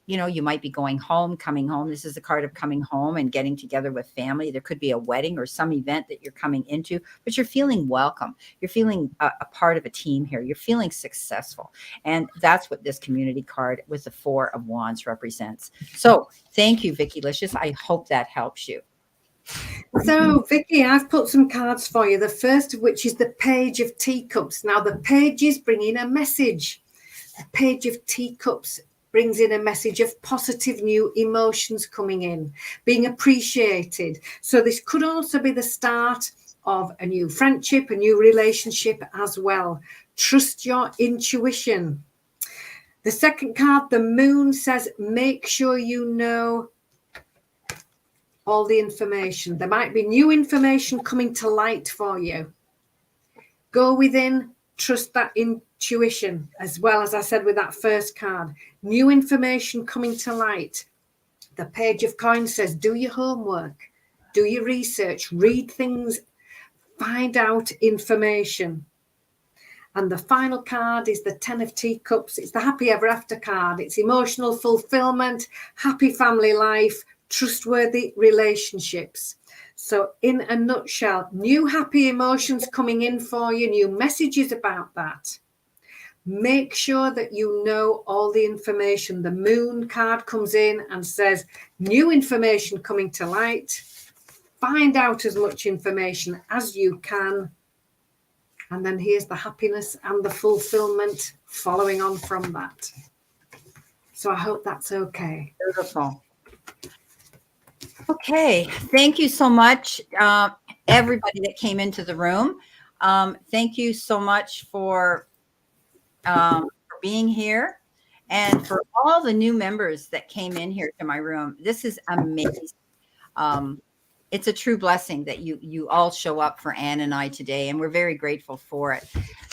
You might be going home, coming home. This is a card of coming home and getting together with family. There could be a wedding or some event that you're coming into, but you're feeling welcome. You're feeling a part of a team here. You're feeling successful. And that's what this community card with the Four of Wands represents. So thank you, Vicky Licious. I hope that helps you. So, Vicky, I've put some cards for you. The first of which is the Page of Teacups. Now, the pages bring in a message. The Page of Teacups brings in a message of positive new emotions coming in, being appreciated. So this could also be the start of a new friendship, a new relationship as well. Trust your intuition. The second card, the Moon, says, make sure you know all the information. There might be new information coming to light for you. Go within, trust that intuition, as well as I said with that first card. New information coming to light. The Page of Coins says, do your homework, do your research, read things, find out information. And the final card is the Ten of Teacups. It's the Happy Ever After card. It's emotional fulfillment, happy family life, trustworthy relationships. So in a nutshell, new happy emotions coming in for you, new messages about that. Make sure that you know all the information. The Moon card comes in and says, new information coming to light. Find out as much information as you can. And then here's the happiness and the fulfillment following on from that. So I hope that's okay. Beautiful. Okay, thank you so much, everybody that came into the room. Thank you so much for being here, and for all the new members that came in here to my room. This is amazing. It's a true blessing that you all show up for Anne and I today, and we're very grateful for it.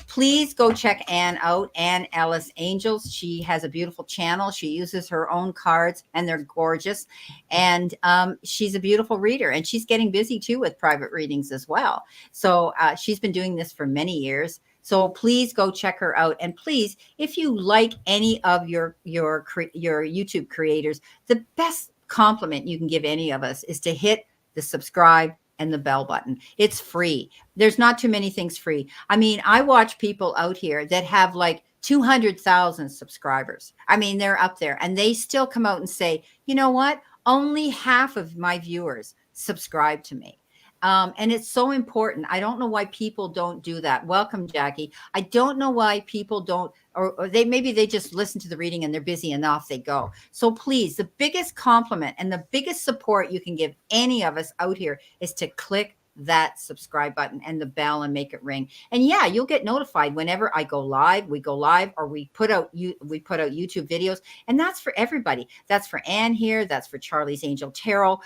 Please go check Anne out, Anne Ellis Angels. She has a beautiful channel. She uses her own cards, and they're gorgeous. And she's a beautiful reader, and she's getting busy too with private readings as well. So she's been doing this for many years. So please go check her out. And please, if you like any of your YouTube creators, the best compliment you can give any of us is to hit the subscribe and the bell button. It's free. There's not too many things free. I mean, I watch people out here that have like 200,000 subscribers. I mean, they're up there, and they still come out and say, you know what? Only half of my viewers subscribe to me. And it's so important. I don't know why people don't do that. Welcome, Jackie. I don't know why people don't, or maybe they just listen to the reading and they're busy and off they go. So please, the biggest compliment and the biggest support you can give any of us out here is to click that subscribe button and the bell and make it ring. And yeah, you'll get notified whenever I go live, we go live, or we put out YouTube videos. And that's for everybody. That's for Anne here. That's for Charlie's Angel Taro,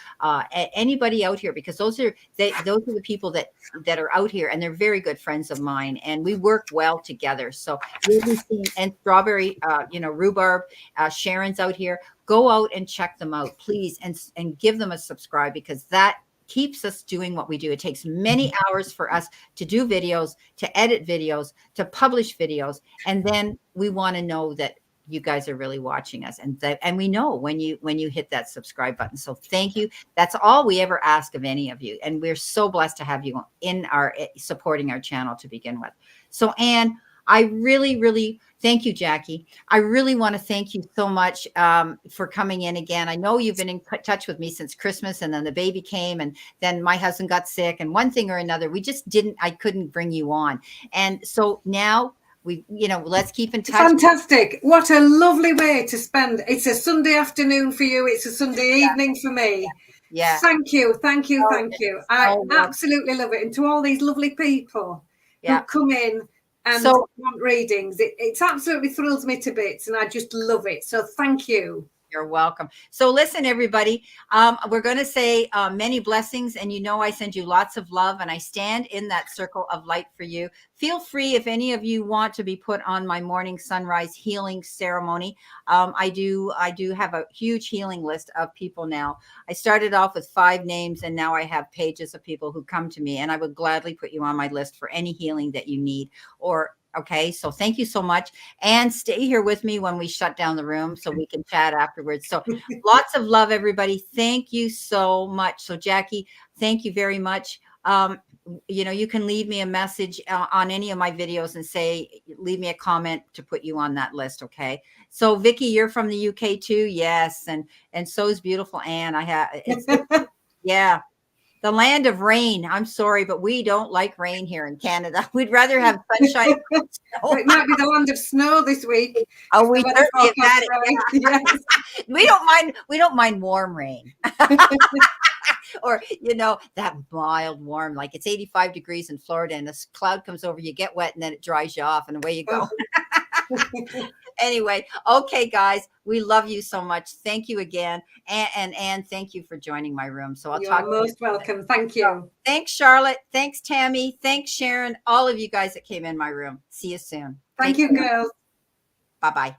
anybody out here, because those are the people that are out here, and they're very good friends of mine, and we work well together. So you'll be seeing, and Strawberry, Rhubarb, Sharon's out here. Go out and check them out, please, and give them a subscribe, because that keeps us doing what we do. It takes many hours for us to do videos, to edit videos, to publish videos. And then we want to know that you guys are really watching us. And we know when you hit that subscribe button. So thank you. That's all we ever ask of any of you. And we're so blessed to have you in supporting our channel to begin with. So Anne, I really, really thank you, Jackie. I really want to thank you so much for coming in again. I know you've been in touch with me since Christmas, and then the baby came, and then my husband got sick, and one thing or another, I couldn't bring you on. And so now let's keep in touch. Fantastic. What a lovely way to spend. It's a Sunday afternoon for you. It's a Sunday evening for me. Yeah. Thank you. I absolutely love it. And to all these lovely people who come in and want readings, it absolutely thrills me to bits, and I just love it. So thank you. You're welcome. So listen, everybody, we're going to say many blessings, and I send you lots of love, and I stand in that circle of light for you. Feel free, if any of you want to be put on my morning sunrise healing ceremony. I do have a huge healing list of people now. I started off with 5 names, and now I have pages of people who come to me, and I would gladly put you on my list for any healing that you need. Okay, so thank you so much. And stay here with me when we shut down the room so we can chat afterwards. So lots of love, everybody. Thank you so much. So Jackie, thank you very much. You can leave me a message on any of my videos and leave me a comment to put you on that list. Okay. So Vicky, you're from the UK too. Yes. And so is beautiful Anne. Yeah. The land of rain. I'm sorry, but we don't like rain here in Canada. We'd rather have sunshine. It might be the land of snow this week. Oh, we certainly have had it. Yeah. Yes. We don't mind warm rain. Or, that mild warm, like it's 85 degrees in Florida and this cloud comes over, you get wet and then it dries you off and away you go. Anyway, okay, guys, we love you so much. Thank you again. And Anne, thank you for joining my room. So I'll talk to you. You're most welcome. Thank you. So, thanks, Charlotte. Thanks, Tammy. Thanks, Sharon. All of you guys that came in my room. See you soon. Thank you, girls. Bye-bye.